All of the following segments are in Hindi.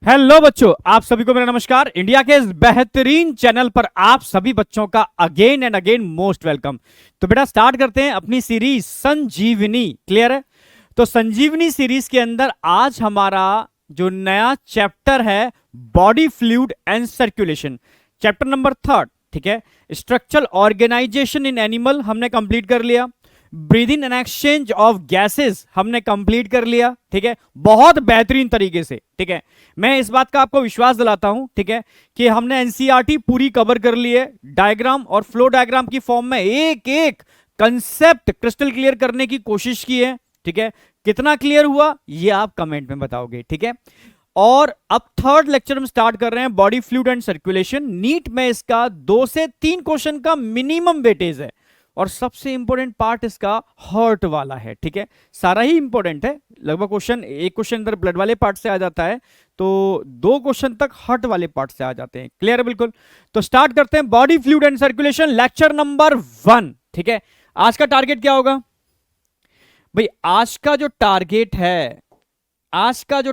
हेलो बच्चों, आप सभी को मेरा नमस्कार। इंडिया के इस बेहतरीन चैनल पर आप सभी बच्चों का again and again most welcome. तो बेटा स्टार्ट करते हैं अपनी सीरीज संजीवनी। क्लियर है? तो संजीवनी सीरीज के अंदर आज हमारा जो नया चैप्टर है body fluid and circulation, chapter number 3। ठीक है, स्ट्रक्चरल ऑर्गेनाइजेशन इन एनिमल हमने कंप्लीट कर लिया। Breathing and exchange of gases हमने कंप्लीट कर लिया। ठीक है, बहुत बेहतरीन तरीके से। ठीक है, मैं इस बात का आपको विश्वास दिलाता हूं, ठीक है, कि हमने एनसीईआरटी पूरी कवर कर ली है। डायग्राम और फ्लो डायग्राम की फॉर्म में एक एक कंसेप्ट क्रिस्टल क्लियर करने की कोशिश की है। ठीक है, कितना क्लियर हुआ ये आप कमेंट में बताओगे। ठीक है, और अब थर्ड लेक्चर हम स्टार्ट कर रहे हैं body fluid and circulation. NEET में इसका 2 से 3 क्वेश्चन का मिनिमम वेटेज है और सबसे इंपॉर्टेंट पार्ट इसका हार्ट वाला है। ठीक है, सारा ही इंपॉर्टेंट है, लगभग क्वेश्चन एक क्वेश्चन अंदर ब्लड वाले पार्ट से आ जाता है, तो 2 क्वेश्चन तक हार्ट वाले पार्ट से आ जाते हैं। क्लियर है? बिल्कुल। तो स्टार्ट करते हैं body fluid and circulation, lecture number 1। ठीक है, आज का टारगेट क्या होगा भाई? आज का जो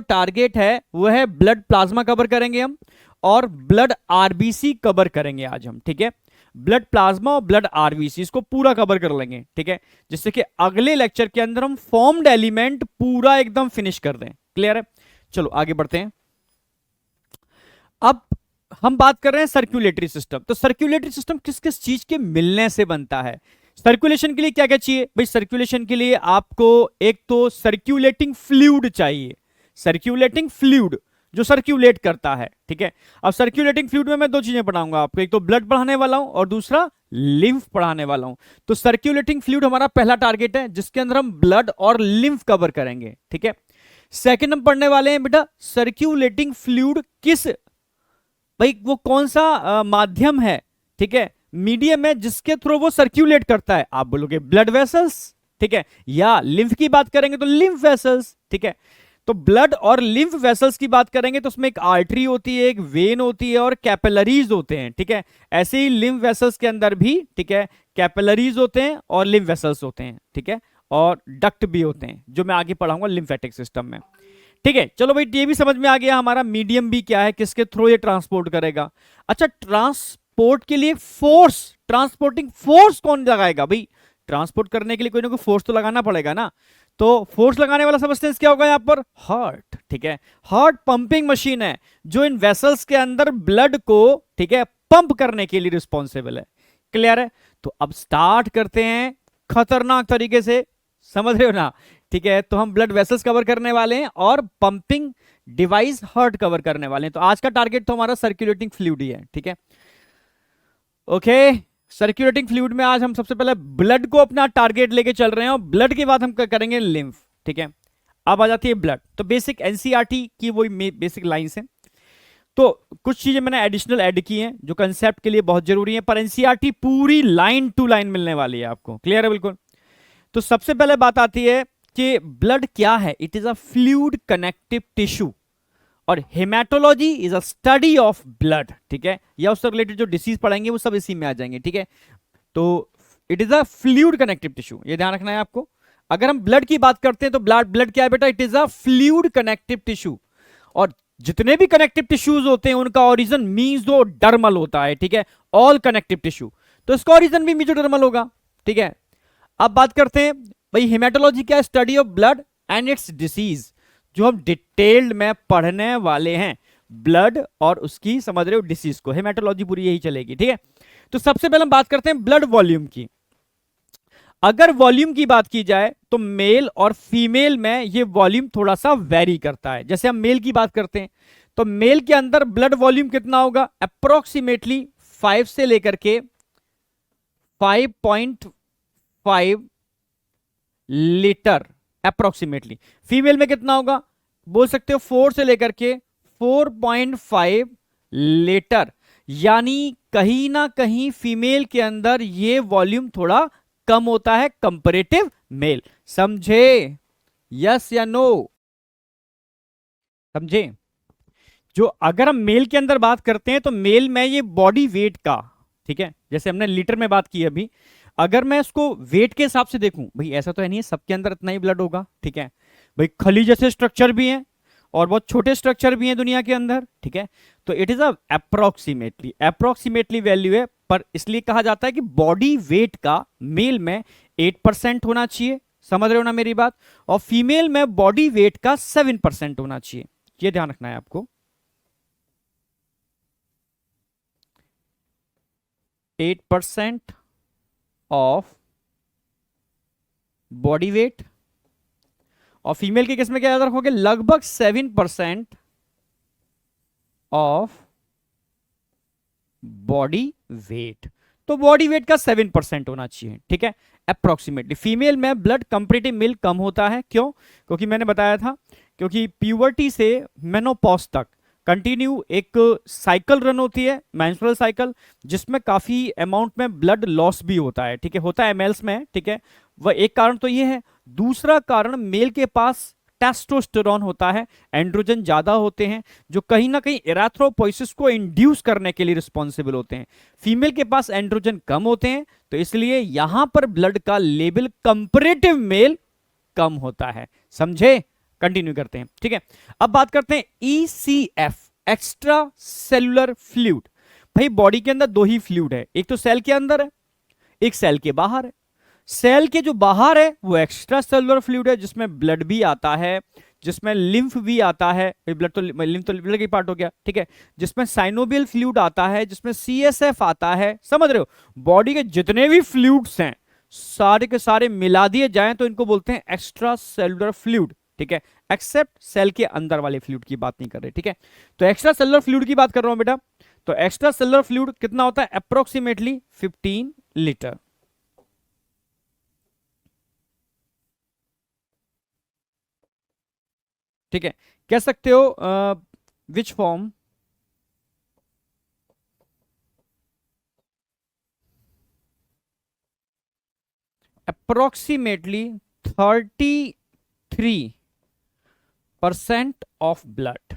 टारगेट है वो है ब्लड प्लाज्मा कवर करेंगे हम, और ब्लड आरबीसी कवर करेंगे आज हम। ठीक है, ब्लड प्लाज्मा और ब्लड आरबीसी इसको पूरा कवर कर लेंगे। ठीक है, जिससे कि अगले लेक्चर के अंदर हम फॉर्म्ड एलिमेंट पूरा एकदम फिनिश कर दें। क्लियर है? चलो आगे बढ़ते हैं। अब हम बात कर रहे हैं सर्कुलेटरी सिस्टम। तो सर्कुलेटरी सिस्टम किस किस चीज के मिलने से बनता है? सर्कुलेशन के लिए क्या क्या चाहिए भाई? सर्कुलेशन के लिए आपको एक तो सर्कुलेटिंग फ्लूइड चाहिए, सर्कुलेटिंग फ्लूइड जो सर्कुलेट करता है। ठीक है, अब सर्कुलेटिंग फ्लूइड में मैं 2 चीजें पढ़ाऊंगा आपको, एक तो ब्लड पढ़ाने वाला हूं और दूसरा लिम्फ पढ़ाने वाला हूं। तो सर्कुलेटिंग फ्लूइड हमारा पहला टारगेट है, जिसके अंदर हम ब्लड और लिम्फ कवर करेंगे। ठीक है, सेकंड हम पढ़ने वाले हैं बेटा सर्कुलेटिंग फ्लूइड किस भाई, वो कौन सा माध्यम है, ठीक है, मीडियम है जिसके थ्रू वो सर्कुलेट करता है। आप बोलोगे ब्लड वेसल्स, ठीक है, या लिम्फ की बात करेंगे तो लिम्फ वेसल्स। ठीक है, तो ब्लड और लिम्फ वेसल्स की बात करेंगे तो उसमें एक आर्टरी होती है, एक वेन होती है और कैपिलरीज होते हैं। ठीक है, ऐसे ही लिम्फ वेसल्स के अंदर भी, ठीक है, कैपिलरीज होते हैं और लिम्फ वेसल्स होते हैं। ठीक है, और डक्ट भी होते हैं, जो मैं आगे पढ़ाऊंगा लिम्फेटिक सिस्टम में। ठीक है, चलो भाई ये भी समझ में आ गया हमारा मीडियम भी क्या है, किसके थ्रू ये ट्रांसपोर्ट करेगा। अच्छा, ट्रांसपोर्ट के लिए फोर्स, ट्रांसपोर्टिंग फोर्स कौन लगाएगा भाई? ट्रांसपोर्ट करने के लिए कोई ना कोई फोर्स तो लगाना पड़ेगा ना। तो फोर्स लगाने वाला सब्सटेंस क्या होगा यहां पर? हार्ट। ठीक है, हार्ट पंपिंग मशीन है जो इन वेसल्स के अंदर ब्लड को, ठीक है, पंप करने के लिए रिस्पॉन्सिबल है। क्लियर है? तो अब स्टार्ट करते हैं खतरनाक तरीके से, समझ रहे हो ना? ठीक है, तो हम ब्लड वेसल्स कवर करने वाले हैं और पंपिंग डिवाइस हार्ट कवर करने वाले हैं। तो आज का टारगेट तो हमारा सर्कुलेटिंग फ्लूइड ही है। ठीक है, ओके, सर्कुलेटिंग फ्लूइड में आज हम सबसे पहले ब्लड को अपना टारगेट लेके चल रहे हैं और ब्लड के बाद हम करेंगे लिम्फ। ठीक है, अब आ जाती है ब्लड। तो बेसिक एनसीईआरटी की वही बेसिक लाइंस हैं, तो कुछ चीजें मैंने एडिशनल ऐड की हैं जो कंसेप्ट के लिए बहुत जरूरी है, पर एनसीईआरटी पूरी लाइन टू लाइन मिलने वाली है आपको। क्लियर है? बिल्कुल। तो सबसे पहले बात आती है कि ब्लड क्या है? It is a fluid connective tissue, और haematology is a study of blood. ठीक है, या उससे रिलेटेड जो डिसीज पढ़ेंगे वो सब इसी में आ जाएंगे। ठीक है, तो it is a fluid connective tissue, ये ध्यान रखना है आपको। अगर हम ब्लड की बात करते हैं तो ब्लड क्या है बेटा? It is a fluid connective tissue, और जितने भी कनेक्टिव टिश्यूज होते हैं उनका ओरिजिन मीजोडर्मल होता है। ठीक है, ऑल कनेक्टिव टिश्यू, तो इसका ओरिजिन भी मीजोडर्मल होगा। ठीक है, अब बात करते हैं भाई हेमाटोलॉजी क्या है? Study of blood and it's disease, जो हम डिटेल्ड में पढ़ने वाले हैं, ब्लड और उसकी, समझ रहे हो, डिसीज को। हेमाटोलॉजी पूरी यही चलेगी। ठीक है, तो सबसे पहले हम बात करते हैं ब्लड वॉल्यूम की। अगर वॉल्यूम की बात की जाए तो मेल और फीमेल में ये वॉल्यूम थोड़ा सा वेरी करता है। जैसे हम मेल की बात करते हैं तो मेल के अंदर ब्लड वॉल्यूम कितना होगा? अप्रोक्सीमेटली 5 से लेकर के 5.5 लीटर अप्रोक्सीमेटली। फीमेल में कितना होगा? बोल सकते हो 4 से लेकर के 4.5 लीटर, यानी कहीं ना कहीं फीमेल के अंदर ये वॉल्यूम थोड़ा कम होता है कंपैरेटिव मेल। समझे? यस या नो? समझे? जो अगर हम मेल के अंदर बात करते हैं तो मेल में ये बॉडी वेट का, ठीक है, जैसे हमने लीटर में बात की अभी, अगर मैं इसको वेट के हिसाब से देखूं, भाई ऐसा तो है नहीं है सबके अंदर इतना ही ब्लड होगा। ठीक है भाई, खली जैसे स्ट्रक्चर भी है और बहुत छोटे स्ट्रक्चर भी हैं दुनिया के अंदर, ठीक है। तो इट इज अप्रोक्सीमेटली वैल्यू है, पर इसलिए कहा जाता है कि बॉडी वेट का मेल में 8% होना चाहिए, समझ रहे हो ना मेरी बात, और फीमेल में बॉडी वेट का 7% होना चाहिए, ये ध्यान रखना है आपको। 8% ऑफ बॉडी वेट, और फीमेल के केस में क्या याद रखोगे, लगभग 7% ऑफ बॉडी वेट। तो बॉडी वेट का 7% होना चाहिए, ठीक है, अप्रोक्सीमेटली। फीमेल में ब्लड कंपैरेटिव मेल कम होता है, क्यों? क्योंकि मैंने बताया था, क्योंकि प्यूबर्टी से मेनोपॉज तक कंटिन्यू एक साइकिल रन होती है, मेंस्ट्रुअल साइकिल, जिसमें काफी अमाउंट में ब्लड लॉस भी होता है, ठीक है, होता है एमएल्स में, ठीक है। वह एक कारण तो ये है। दूसरा कारण, मेल के पास टेस्टोस्टेरोन होता है, एंड्रोजन ज्यादा होते हैं, जो कहीं ना कहीं एराथ्रोपोइसिस को इंड्यूस करने के लिए रिस्पॉन्सिबल होते हैं। फीमेल के पास एंड्रोजन कम होते हैं, तो इसलिए यहां पर ब्लड का लेवल कंपैरेटिव मेल कम होता है, समझे? कंटिन्यू करते हैं, ठीक है। अब बात करते हैं ECF, एक्स्ट्रा सेलुलर फ्लूइड। भाई बॉडी के अंदर दो ही फ्लूइड है, एक तो सेल के अंदर है, एक सेल के बाहर है। सेल के जो बाहर है वो एक्स्ट्रा सेलुलर फ्लूइड है, जिसमें ब्लड भी आता है, जिसमें लिम्फ भी आता है, ब्लड तो लिम्फ तो ब्लड की पार्ट हो गया, ठीक है, जिसमें साइनोवियल फ्लूइड आता है, जिसमें CSF आता है, समझ रहे हो? बॉडी के जितने भी फ्लूइड्स हैं सारे के सारे मिला दिए जाएं तो इनको बोलते हैं एक्स्ट्रा सेलुलर फ्लूइड, ठीक है, एक्सेप्ट सेल के अंदर वाले फ्लूइड की बात नहीं कर रहे, ठीक है। तो एक्स्ट्रा सेलुलर फ्लूइड की बात कर रहा हूं बेटा। तो एक्स्ट्रा सेलुलर फ्लूइड कितना होता है? अप्रोक्सीमेटली 15 लीटर, ठीक है। कह सकते हो which form approximately 33% of blood.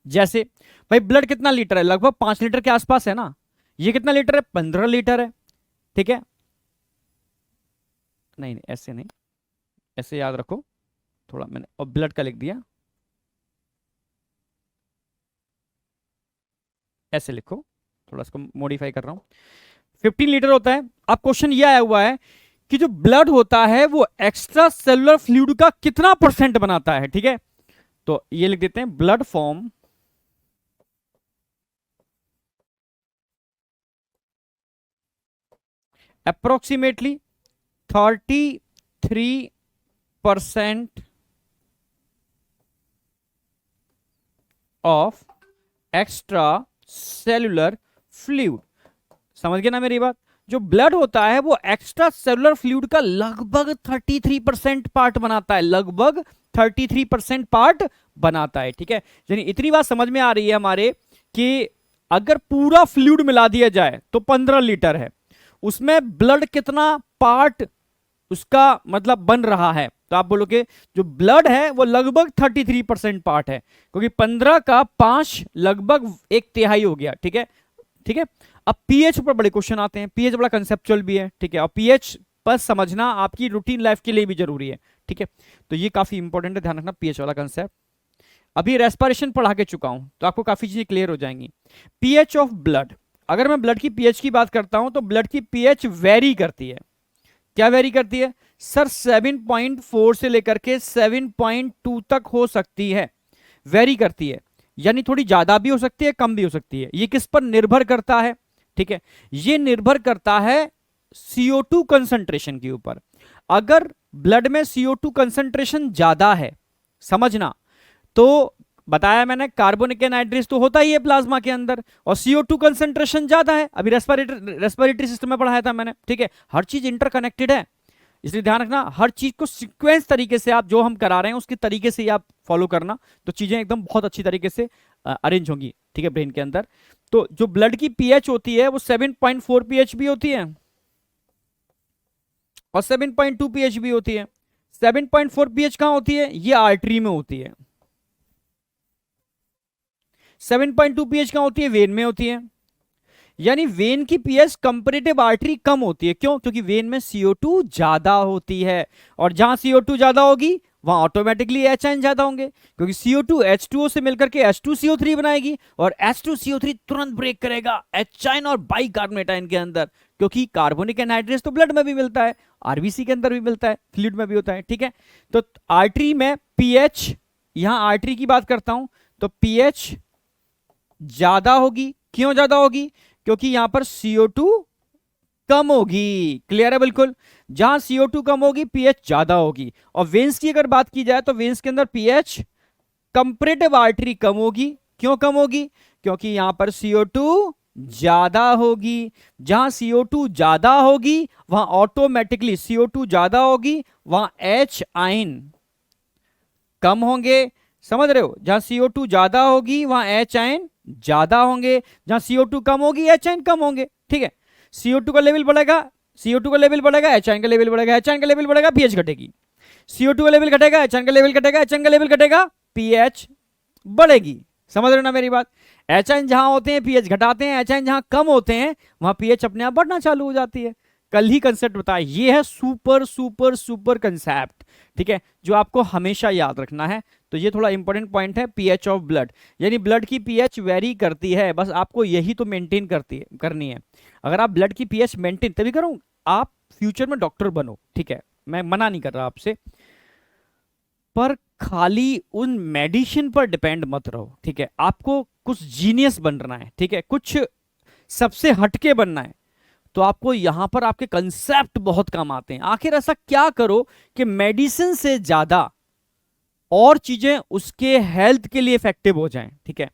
जैसे भाई ब्लड कितना लीटर है? लगभग 5 लीटर के आसपास है ना। ये कितना लीटर है? 15 लीटर है, ठीक है। नहीं नहीं ऐसे नहीं, ऐसे याद रखो थोड़ा, मैंने और ब्लड का लिख दिया, ऐसे लिखो, थोड़ा इसको मॉडिफाई कर रहा हूं। 15 लीटर होता है। अब क्वेश्चन ये आया हुआ है कि जो ब्लड होता है वो एक्स्ट्रा सेलुलर फ्लूइड का कितना % बनाता है, ठीक है। तो ये लिख देते हैं, blood form approximately 33% of extra cellular fluid. समझ गए ना मेरी बात? जो ब्लड होता है वो एक्स्ट्रा सेलुलर फ्लूइड का लगभग 33% पार्ट बनाता है, लगभग 33% पार्ट बनाता है, ठीक है। यानी इतनी बात समझ में आ रही है हमारे कि अगर पूरा फ्लूइड मिला दिया जाए तो 15 लीटर है, उसमें ब्लड कितना पार्ट उसका मतलब बन रहा है, तो आप बोलोगे जो ब्लड है वो लगभग 33% पार्ट है, क्योंकि 15 का 5 लगभग 1/3 हो गया, ठीक है, ठीक है। अब पीएच पर बड़े क्वेश्चन आते हैं, पीएच बड़ा कंसेप्चुअल भी है, ठीक है, और पीएच पर समझना आपकी रूटीन लाइफ के लिए भी जरूरी है, ठीक है। तो ये काफी इंपॉर्टेंट है, ध्यान रखना पीएच वाला कंसेप्ट। अभी रेस्पिरेशन पढ़ा के चुका हूं तो आपको काफी चीजें क्लियर हो जाएंगी। पीएच ऑफ ब्लड, अगर मैं ब्लड की पीएच की बात करता हूं तो ब्लड की पीएच वेरी करती है। क्या वेरी करती है सर? 7.4 से लेकर के 7.2 तक हो सकती है, वेरी करती है, यानी थोड़ी ज्यादा भी हो सकती है, कम भी हो सकती है। ये किस पर निर्भर करता है? ठीक है, ये निर्भर करता है CO2 कंसंट्रेशन के ऊपर। अगर ब्लड में CO2 कंसंट्रेशन ज्यादा है, समझना, तो बताया मैंने कार्बोनिक एनहाइड्रेस तो होता ही है प्लाज्मा के अंदर, और CO2 कंसंट्रेशन ज्यादा है, अभी रेस्पिरेटरी सिस्टम में पढ़ाया था मैंने, ठीक है। हर चीज इंटरकनेक्टेड है, इसलिए ध्यान रखना, हर चीज को सीक्वेंस तरीके से आप जो हम करा रहे हैं उसके तरीके से ही आप फॉलो करना, तो चीजें एकदम बहुत अच्छी तरीके से अरेंज होंगी, ठीक है, ब्रेन के अंदर। तो जो ब्लड की पीएच होती है वो 7.4 पीएच भी होती है और 7.2 पीएच भी होती है। 7.4 पीएच कहां होती है? ये आर्टरी में होती है। 7.2 पीएच कहां होती है? वेन में होती है। यानी वेन की पीएच कंपैरेटिव आर्टरी कम होती है। क्यों? क्योंकि वेन में CO2 ज्यादा होती है, और जहां CO2 ज्यादा होगी वहां ऑटोमेटिकली एच आयन ज्यादा होंगे, क्योंकि CO2 H2O से मिलकर के H2CO3 बनाएगी और H2CO3 तुरंत ब्रेक करेगा एच आयन और बाइकार्बोनेट आयन के अंदर, क्योंकि कार्बोनिक एनहाइड्रेस तो ब्लड में भी मिलता है, आरबीसी के अंदर भी मिलता है, फ्लूइड में भी होता है। ठीक है, तो आर्टरी में पीएच, यहां आर्टरी की बात करता हूं तो पीएच ज्यादा होगी। क्यों ज्यादा होगी? क्योंकि यहां पर CO2 कम होगी। क्लियर है बिल्कुल, जहां CO2 कम होगी पीएच ज्यादा होगी। और वेन्स की अगर बात की जाए तो वेन्स के अंदर पीएच कंपैरेटिव आर्टरी कम होगी। क्यों कम होगी? क्योंकि यहां पर CO2 ज्यादा होगी। जहां CO2 ज्यादा होगी वहां ऑटोमेटिकली CO2 ज्यादा होगी, वहां H आयन कम होंगे। समझ रहे हो? जहां CO2 ज्यादा होगी वहां H आयन ज्यादा होंगे, जहां CO2 कम होगी H आयन कम होंगे। ठीक है, CO2 का लेवल बढ़ेगा, CO2 का लेवल बढ़ेगा, H आयन का लेवल बढ़ेगा, H आयन का लेवल बढ़ेगा, पीएच घटेगी। CO2 का लेवल घटेगा, H आयन का लेवल घटेगा, H आयन का लेवल घटेगा, पीएच बढ़ेगी। समझ रहे हो ना मेरी बात? H आयन जहां होते हैं पीएच घटाते हैं, H आयन जहां कम होते हैं वहां पीएच अपने आप बढ़ना चालू हो जाती है। कल ही कंसेप्ट बताया, ये है सुपर सुपर सुपर कंसेप्ट। ठीक है, जो आपको हमेशा याद रखना है। तो ये थोड़ा इंपॉर्टेंट पॉइंट है, पीएच ऑफ ब्लड, यानी ब्लड की पीएच वेरी करती है, बस आपको यही तो मेंटेन करनी है। अगर आप ब्लड की पीएच मेंटेन, तभी करूं आप फ्यूचर में डॉक्टर बनो। ठीक है, मैं मना नहीं कर रहा आपसे, पर खाली उन मेडिसिन पर डिपेंड मत रहो। ठीक है, आपको कुछ जीनियस बनना है, ठीक है, कुछ सबसे हटके बनना है, तो आपको यहां पर आपके कंसेप्ट बहुत काम आते हैं। आखिर ऐसा क्या करो कि मेडिसिन से ज्यादा और चीजें उसके हेल्थ के लिए इफेक्टिव हो जाएं। ठीक है,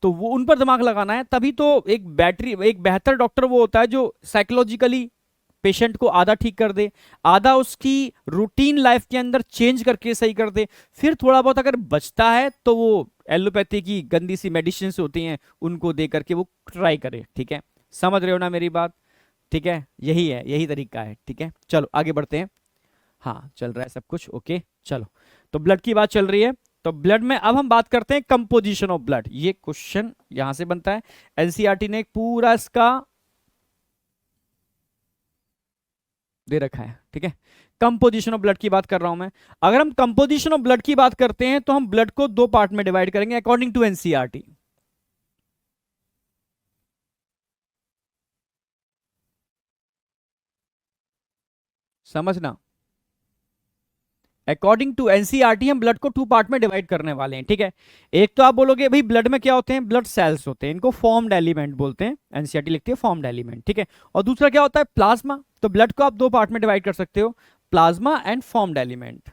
तो वो उन पर दिमाग लगाना है, तभी तो एक बेहतर डॉक्टर वो होता है जो साइकोलॉजिकली पेशेंट को आधा ठीक कर दे, आधा उसकी रूटीन लाइफ के अंदर चेंज करके सही कर दे, फिर थोड़ा बहुत अगर बचता है तो वो एलोपैथी की गंदी सी मेडिसिन होती हैं उनको दे करके वो ट्राई करे। ठीक है, समझ रहे हो ना मेरी बात? ठीक है, यही है, यही तरीका है। ठीक है, चलो आगे बढ़ते हैं। हाँ, चल रहा है सब कुछ ओके। चलो, तो ब्लड की बात चल रही है, तो ब्लड में अब हम बात करते हैं कंपोजिशन ऑफ ब्लड। ये क्वेश्चन यहां से बनता है, एनसीईआरटी ने एक पूरा इसका दे रखा है। ठीक है, कंपोजिशन ऑफ ब्लड की बात कर रहा हूं मैं। अगर हम कंपोजिशन ऑफ ब्लड की बात करते हैं तो हम ब्लड को दो पार्ट में डिवाइड करेंगे अकॉर्डिंग टू एनसीईआरटी। समझना, अकॉर्डिंग टू एनसीईआरटी हम ब्लड को टू पार्ट में डिवाइड करने वाले हैं। ठीक है, एक तो आप बोलोगे भाई ब्लड में क्या होते हैं, ब्लड सेल्स होते हैं, इनको फॉर्म्ड एलिमेंट बोलते हैं, एनसीईआरटी लिखती है फॉर्म्ड एलिमेंट। ठीक है, और दूसरा क्या होता है, प्लाज्मा। तो ब्लड को आप दो पार्ट में डिवाइड कर सकते हो, plasma and formed element.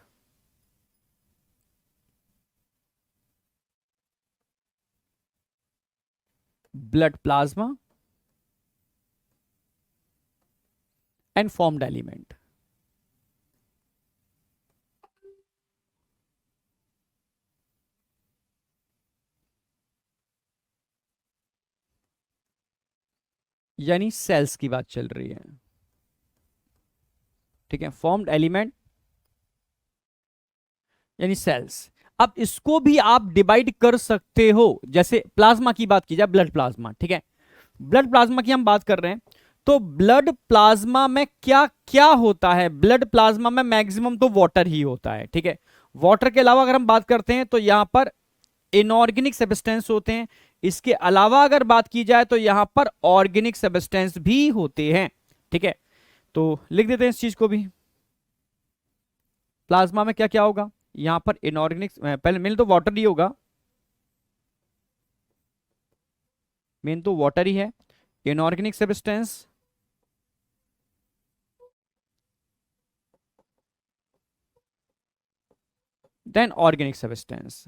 Blood plasma and formed element. यानी सेल्स की बात चल रही है। ठीक है, फॉर्म्ड एलिमेंट यानी सेल्स। अब इसको भी आप डिवाइड कर सकते हो, जैसे प्लाज्मा की बात की जाए, ब्लड प्लाज्मा। ठीक है, ब्लड प्लाज्मा की हम बात कर रहे हैं, तो ब्लड प्लाज्मा में क्या क्या होता है? ब्लड प्लाज्मा में मैक्सिमम तो वाटर ही होता है। ठीक है, वाटर के अलावा अगर हम बात करते हैं तो यहां पर इनऑर्गेनिक सब्सटेंस होते हैं। इसके अलावा अगर बात की जाए तो यहां पर ऑर्गेनिक सब्सटेंस भी होते हैं। ठीक है, तो लिख देते हैं इस चीज को भी। प्लाज्मा में क्या क्या होगा? यहां पर इनऑर्गेनिक, पहले मेन तो वाटर ही होगा, मेन तो वाटर ही है, inorganic substance, then organic substance.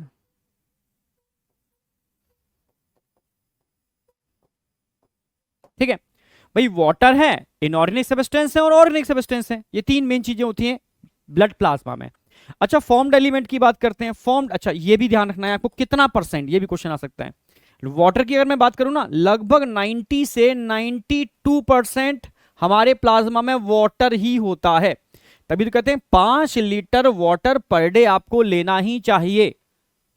ठीक है भाई, वाटर है, इनऑर्गेनिक सब्सटेंस है और ऑर्गेनिक सब्सटेंस है, ये तीन मेन चीजें होती हैं ब्लड प्लाज्मा में। अच्छा, फॉर्म्ड एलिमेंट की बात करते हैं। फॉर्म्ड, अच्छा ये भी ध्यान रखना है आपको, कितना परसेंट, ये भी क्वेश्चन आ सकता है। वाटर की अगर मैं बात करूं ना, लगभग 90 से 92% हमारे प्लाज्मा में वाटर ही होता है। तभी तो कहते हैं 5 लीटर वाटर पर डे आपको लेना ही चाहिए।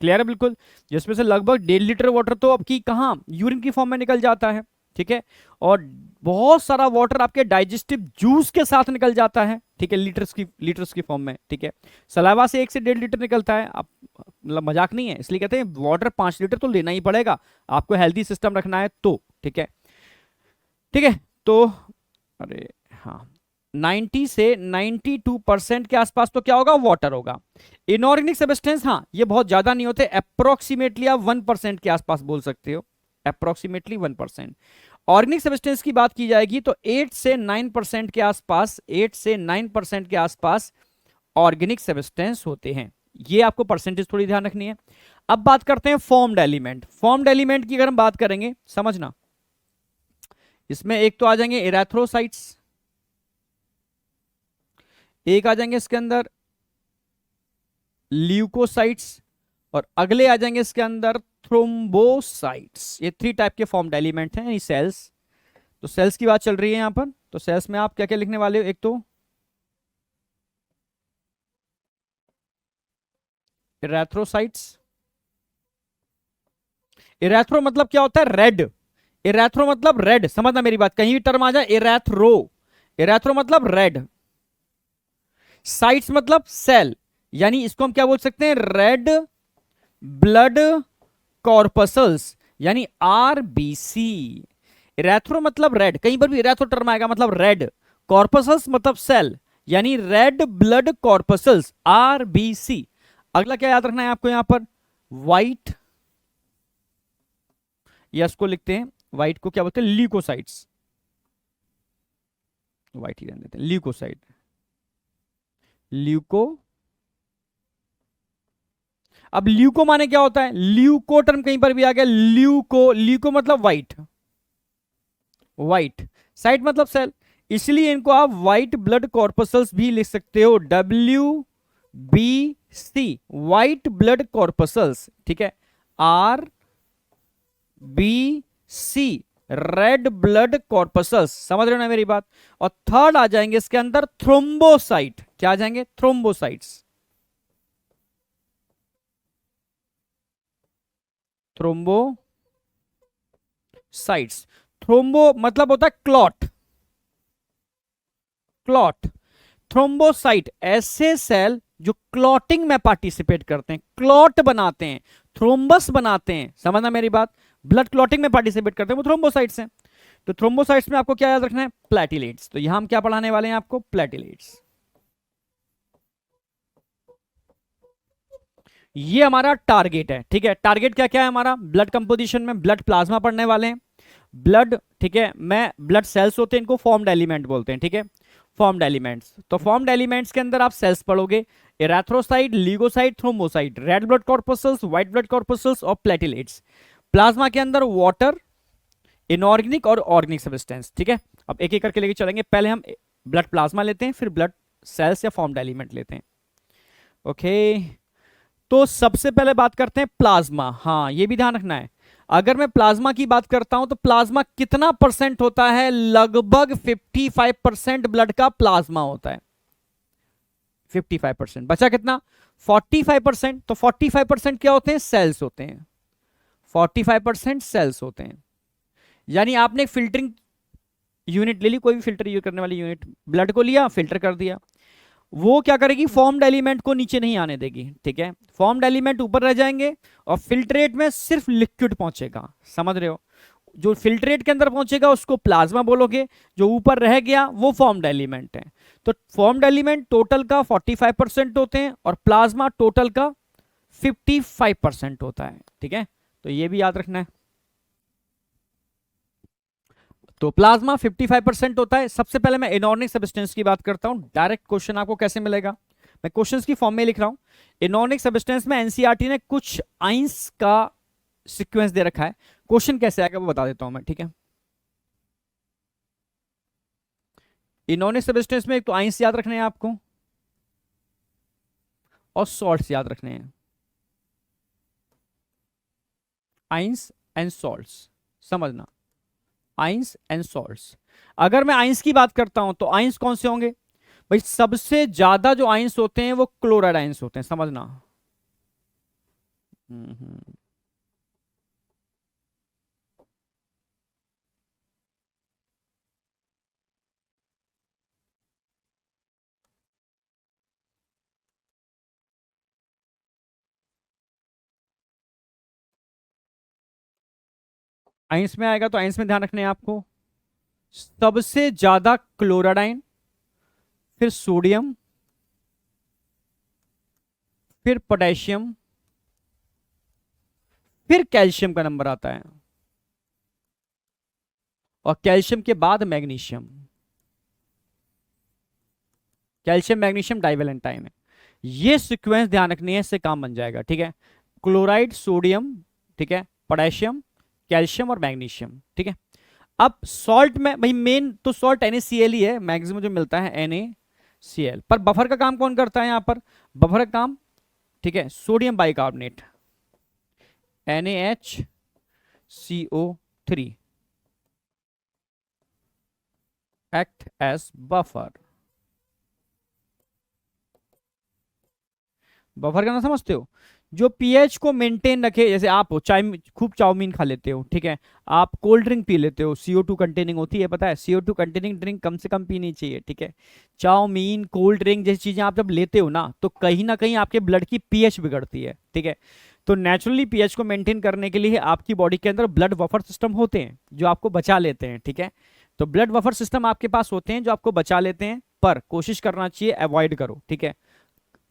क्लियर है बिल्कुल, जिसमें से लगभग 1.5 लीटर वाटर तो आपकी कहां यूरिन की फॉर्म में निकल जाता है। ठीक है। और बहुत सारा वाटर आपके डाइजेस्टिव जूस के साथ निकल जाता है, ठीक है, लीटर्स की फॉर्म में, ठीक है। सलाइवा से 1 से 1.5 लीटर निकलता है, आप मतलब मजाक नहीं है, इसलिए कहते हैं वाटर 5 लीटर तो लेना ही पड़ेगा आपको, हेल्दी सिस्टम रखना है तो, ठीक है। ठीक है, तो अरे हाँ, 90 से 92% के आसपास तो क्या होगा, वाटर होगा। इनऑर्गेनिक सब्सटेंस, हाँ ये बहुत ज्यादा नहीं होते, अप्रोक्सीमेटली आप 1% के आसपास बोल सकते हो, अप्रोक्सीमेटली 1%। ऑर्गेनिक सब्सटेंस की बात की जाएगी तो 8 से 9% के आसपास, 8 से 9% के आसपास ऑर्गेनिक सब्सटेंस होते हैं। ये आपको परसेंटेज थोड़ी ध्यान रखनी है। अब बात करते हैं फॉर्म्ड एलिमेंट। फॉर्म्ड एलिमेंट की अगर हम बात करेंगे, समझना, इसमें एक तो आ जाएंगे इरेथ्रोसाइट्स, एक आ जाएंगे इसके अंदर ल्यूकोसाइट्स, और अगले आ जाएंगे इसके अंदर थ्रोम्बोसाइट्स। ये 3 टाइप के फॉर्म्ड एलिमेंट हैं, यानी सेल्स। तो सेल्स की बात चल रही है यहां पर, तो सेल्स में आप क्या क्या लिखने वाले हो, एक तो इरेथ्रोसाइट्स। इरेथ्रो मतलब क्या होता है, रेड। इरेथ्रो मतलब रेड, समझना मेरी बात, कहीं भी टर्म आ जाए इरेथ्रो, इरेथ्रो मतलब रेड। साइट्स मतलब सेल, यानी इसको हम क्या बोल सकते हैं, रेड ब्लड कॉर्पसल्स, यानी आरबीसी। इरेथ्रो मतलब रेड, कहीं पर भी इरेथ्रो टर्म आएगा मतलब रेड, कॉर्पसल्स मतलब सेल, यानी रेड ब्लड कॉर्पसल्स, आरबीसी। अगला क्या याद रखना है आपको यहां पर, व्हाइट, या इसको लिखते हैं, व्हाइट को क्या बोलते हैं, ल्यूकोसाइट्स, व्हाइट ही रहने देते हैं, ल्यूकोसाइट, ल्यूको। अब ल्यूको माने क्या होता है, ल्यूको टर्म कहीं पर भी आ गया, ल्यूको, ल्यूको मतलब व्हाइट, व्हाइट, साइट मतलब सेल, इसलिए इनको आप व्हाइट ब्लड कॉर्पसल्स भी लिख सकते हो, WBC, व्हाइट ब्लड कॉर्पसल्स, ठीक है। RBC, रेड ब्लड कॉर्पसल्स, समझ रहे हो ना मेरी बात। और थर्ड आ जाएंगे इसके अंदर थ्रोम्बोसाइट, क्या आ जाएंगे, थ्रोम्बोसाइट्स, थ्रोम्बोसाइट्स। थ्रोम्बो मतलब होता है क्लॉट, क्लॉट। थ्रोम्बोसाइट ऐसे सेल जो क्लॉटिंग में पार्टिसिपेट करते हैं, क्लॉट बनाते हैं, थ्रोम्बस बनाते हैं, समझना मेरी बात, ब्लड क्लॉटिंग में पार्टिसिपेट करते हैं, वो थ्रोम्बोसाइट्स हैं। तो थ्रोम्बोसाइट्स में आपको क्या याद रखना है, प्लेटिलेट्स। तो यहां हम क्या पढ़ाने वाले हैं आपको, प्लेटिलेट्स। ये हमारा टारगेट है, ठीक है। टारगेट क्या क्या है हमारा, ब्लड कंपोजिशन में ब्लड प्लाज्मा पढ़ने वाले हैं, ब्लड, ठीक है, मैं ब्लड सेल्स होते हैं, इनको फॉर्म्ड एलिमेंट बोलते हैं, ठीक है, फॉर्म्ड एलिमेंट्स। तो फॉर्म्ड एलिमेंट्स के अंदर आप सेल्स पढ़ोगे, erythrocyte, leucocyte, thrombocyte, red blood corpuscles, white blood corpuscles और प्लेटिलेट्स। प्लाज्मा के अंदर वाटर, इनऑर्गेनिक और ऑर्गेनिक सब्सटेंस, ठीक है। अब एक एक करके लेके चलेंगे, पहले हम ब्लड प्लाज्मा लेते हैं, फिर ब्लड सेल्स या फॉर्म्ड एलिमेंट लेते हैं, ओके। तो सबसे पहले बात करते हैं प्लाज्मा, हाँ ये भी ध्यान रखना है, अगर मैं प्लाज्मा की बात करता हूं तो प्लाज्मा कितना परसेंट होता है, लगभग 55% ब्लड का प्लाज्मा होता है, 55%, बचा कितना, 45%। तो 45% क्या होते हैं, सेल्स होते हैं, 45% सेल्स होते हैं। यानी आपने एक फिल्टरिंग यूनिट ले ली, कोई भी फिल्टर यूज करने वाली यूनिट, ब्लड को लिया फिल्टर कर दिया, वो क्या करेगी, फॉर्म्ड एलिमेंट को नीचे नहीं आने देगी, ठीक है, फॉर्म्ड एलिमेंट ऊपर रह जाएंगे, और फिल्ट्रेट में सिर्फ लिक्विड पहुंचेगा, समझ रहे हो, जो फिल्ट्रेट के अंदर पहुंचेगा उसको प्लाज्मा बोलोगे, जो ऊपर रह गया वो फॉर्म्ड एलिमेंट है। तो फॉर्म्ड एलिमेंट टोटल का 45% होते हैं, और प्लाज्मा टोटल का 55% होता है, ठीक है, तो ये भी याद रखना है। तो प्लाज्मा 55% होता है। सबसे पहले मैं इनऑर्गेनिक सब्सटेंस की बात करता हूं, डायरेक्ट क्वेश्चन आपको कैसे मिलेगा, मैं क्वेश्चंस की फॉर्म में लिख रहा हूं। इनऑर्गेनिक सब्सटेंस में एनसीईआरटी ने कुछ आइंस का सीक्वेंस दे रखा है, क्वेश्चन कैसे आएगा वो बता देता हूं मैं, ठीक है। इनऑर्गेनिक सब्सटेंस में एक तो आइंस याद रखने हैं आपको, और सॉल्ट्स याद रखने हैं, आइंस एंड सॉल्ट्स, समझना, आइंस एंड सॉल्ट्स। अगर मैं आइंस की बात करता हूं तो आइंस कौन से होंगे भाई, सबसे ज्यादा जो आइंस होते हैं वो क्लोराइड आइंस होते हैं, समझना। हम्म। आइंस में आएगा तो आइंस में ध्यान रखने हैं आपको, सबसे ज्यादा क्लोराडाइन, फिर सोडियम, फिर पोटेशियम, फिर कैल्शियम का नंबर आता है, और कैल्शियम के बाद मैग्नीशियम। कैल्शियम मैग्नीशियम डाइवेलेंटाइन है। ये सीक्वेंस ध्यान रखनी है, इससे काम बन जाएगा, ठीक है। क्लोराइड, सोडियम, ठीक है, पोटेशियम, कैल्शियम और मैग्नीशियम, ठीक है। अब सॉल्ट में भाई मेन तो सॉल्ट NaCl ही है, मैक्सिमम जो मिलता है NaCl, पर बफर का काम कौन करता है यहां पर? बफर का काम, ठीक है, sodium bicarbonate NaHCO3 act as buffer. Buffer का ना समझते हो? जो पीएच को मेंटेन रखे, जैसे आप हो चाय, खूब चाउमीन खा लेते हो, ठीक है, आप कोल्ड ड्रिंक पी लेते हो, CO2 कंटेनिंग होती है, पता है? CO2 कंटेनिंग ड्रिंक कम से कम पीनी चाहिए, ठीक है। चाउमीन, कोल्ड ड्रिंक जैसी चीजें आप जब लेते हो ना, तो कहीं ना कहीं आपके ब्लड की पीएच बिगड़ती है, ठीक है। तो नेचुरली पीएच को मेंटेन करने के लिए आपकी बॉडी के अंदर ब्लड बफर सिस्टम होते हैं जो आपको बचा लेते हैं, ठीक है। तो ब्लड बफर सिस्टम आपके पास होते हैं जो आपको बचा लेते हैं, पर कोशिश करना चाहिए अवॉइड करो, ठीक है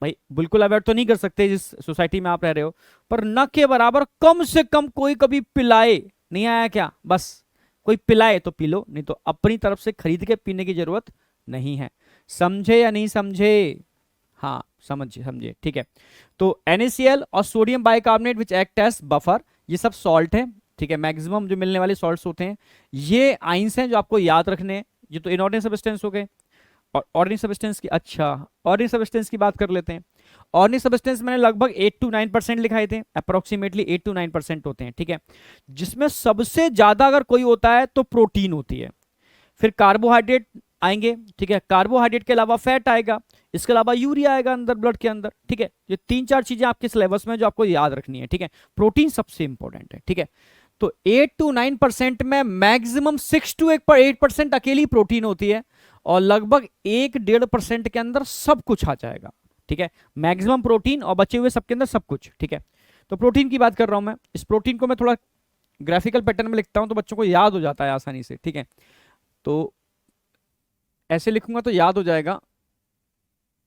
भाई। बिल्कुल अवॉइड तो नहीं कर सकते जिस सोसाइटी में आप रह रहे हो, पर न के बराबर कम से कम कोई कभी पिलाए, नहीं आया क्या, बस कोई पिलाए तो पी लो, नहीं तो अपनी तरफ से खरीद के पीने की जरूरत नहीं है। समझे या नहीं समझे? हाँ समझिए, समझिए, ठीक है। तो NaCl और sodium bicarbonate which act as buffer, ये सब सॉल्ट है, ठीक है। मैक्सिमम जो मिलने वाले सॉल्ट्स होते हैं ये आइंस हैं जो आपको याद रखने हैं। ये तो इनऑर्गेनिक सब्सटेंस हो गए। और ऑर्गेनिक सब्सटेंस की, अच्छा ऑर्गेनिक सब्सटेंस की बात कर लेते हैं। ऑर्गेनिक सब्सटेंस मैंने लगभग 8 to 9% लिखाए थे, अप्रोक्सीमेटली 8 to 9% होते हैं, ठीक है। जिसमें सबसे ज्यादा अगर कोई होता है तो प्रोटीन होती है, फिर कार्बोहाइड्रेट आएंगे, ठीक है। कार्बोहाइड्रेट के अलावा फैट आएगा, इसके अलावा यूरिया आएगा अंदर ब्लड के अंदर, ठीक है। ये 3-4 चीजें आपके सिलेबस में जो आपको याद रखनी है, ठीक है। प्रोटीन सबसे इंपॉर्टेंट है, ठीक है। तो 8 to 9% में मैक्सिमम 6 to 8% अकेली प्रोटीन होती है, और लगभग 1-1.5% के अंदर सब कुछ आ जाएगा, ठीक है। मैक्सिमम प्रोटीन और बचे हुए सबके अंदर सब कुछ, ठीक है। तो प्रोटीन की बात कर रहा हूं मैं। इस प्रोटीन को मैं थोड़ा ग्राफिकल पैटर्न में लिखता हूं तो बच्चों को याद हो जाता है आसानी से, ठीक है। तो ऐसे लिखूंगा तो याद हो जाएगा।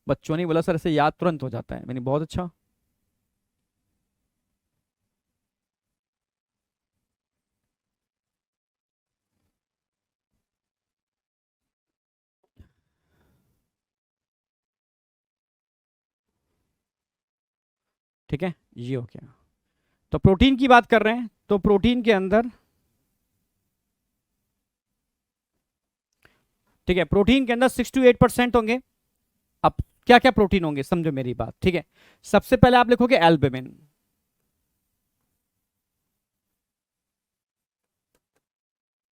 बच्चों ने बोला सर ऐसे याद तुरंत हो जाता है, मैंने बहुत अच्छा। ठीक है, ये हो गया। तो प्रोटीन की बात कर रहे हैं, तो प्रोटीन के अंदर, ठीक है, प्रोटीन के अंदर 6 to 8% होंगे। अब क्या क्या प्रोटीन होंगे समझो मेरी बात, ठीक है। सबसे पहले आप लिखोगे एल्बुमिन,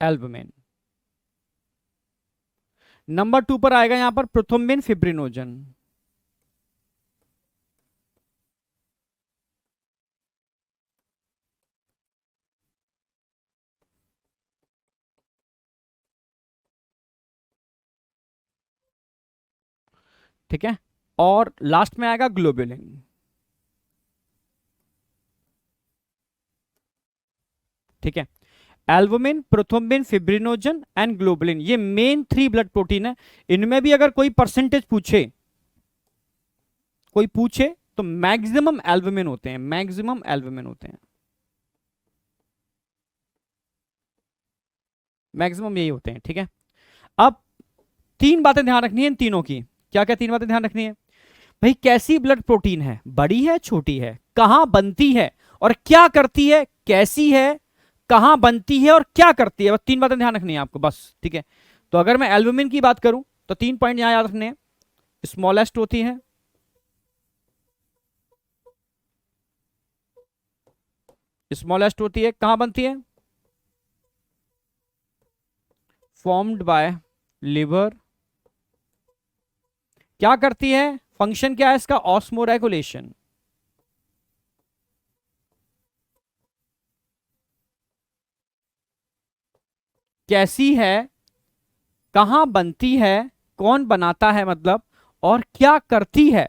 एल्बुमिन। नंबर 2 पर आएगा यहां पर प्रोथ्रोम्बिन, फिब्रिनोजन। ठीक है, और लास्ट में आएगा ग्लोबुलिन। ठीक है, albumin, prothrombin, fibrinogen and globulin, ये मेन 3 ब्लड प्रोटीन है। इनमें भी अगर कोई परसेंटेज पूछे, कोई पूछे तो मैक्सिमम एल्बुमिन होते हैं, मैक्सिमम एल्बुमिन होते हैं, मैक्सिमम यही होते हैं, ठीक है। अब 3 बातें ध्यान रखनी है इन तीनों की। क्या क्या 3 बातें ध्यान रखनी है भाई? कैसी ब्लड प्रोटीन है, बड़ी है, छोटी है, कहां बनती है और क्या करती है, कैसी है, कहां बनती है और क्या करती है, बस 3 बातें ध्यान रखनी है आपको, बस, ठीक है। तो अगर मैं एल्बुमिन की बात करूं तो 3 पॉइंट यहां याद रखने हैं। स्मॉलेस्ट होती है, स्मॉलेस्ट होती है, कहां बनती है? Formed by liver. क्या करती है, फंक्शन क्या है इसका? ऑस्मोरेगुलेशन। कैसी है, कहां बनती है, कौन बनाता है मतलब, और क्या करती है?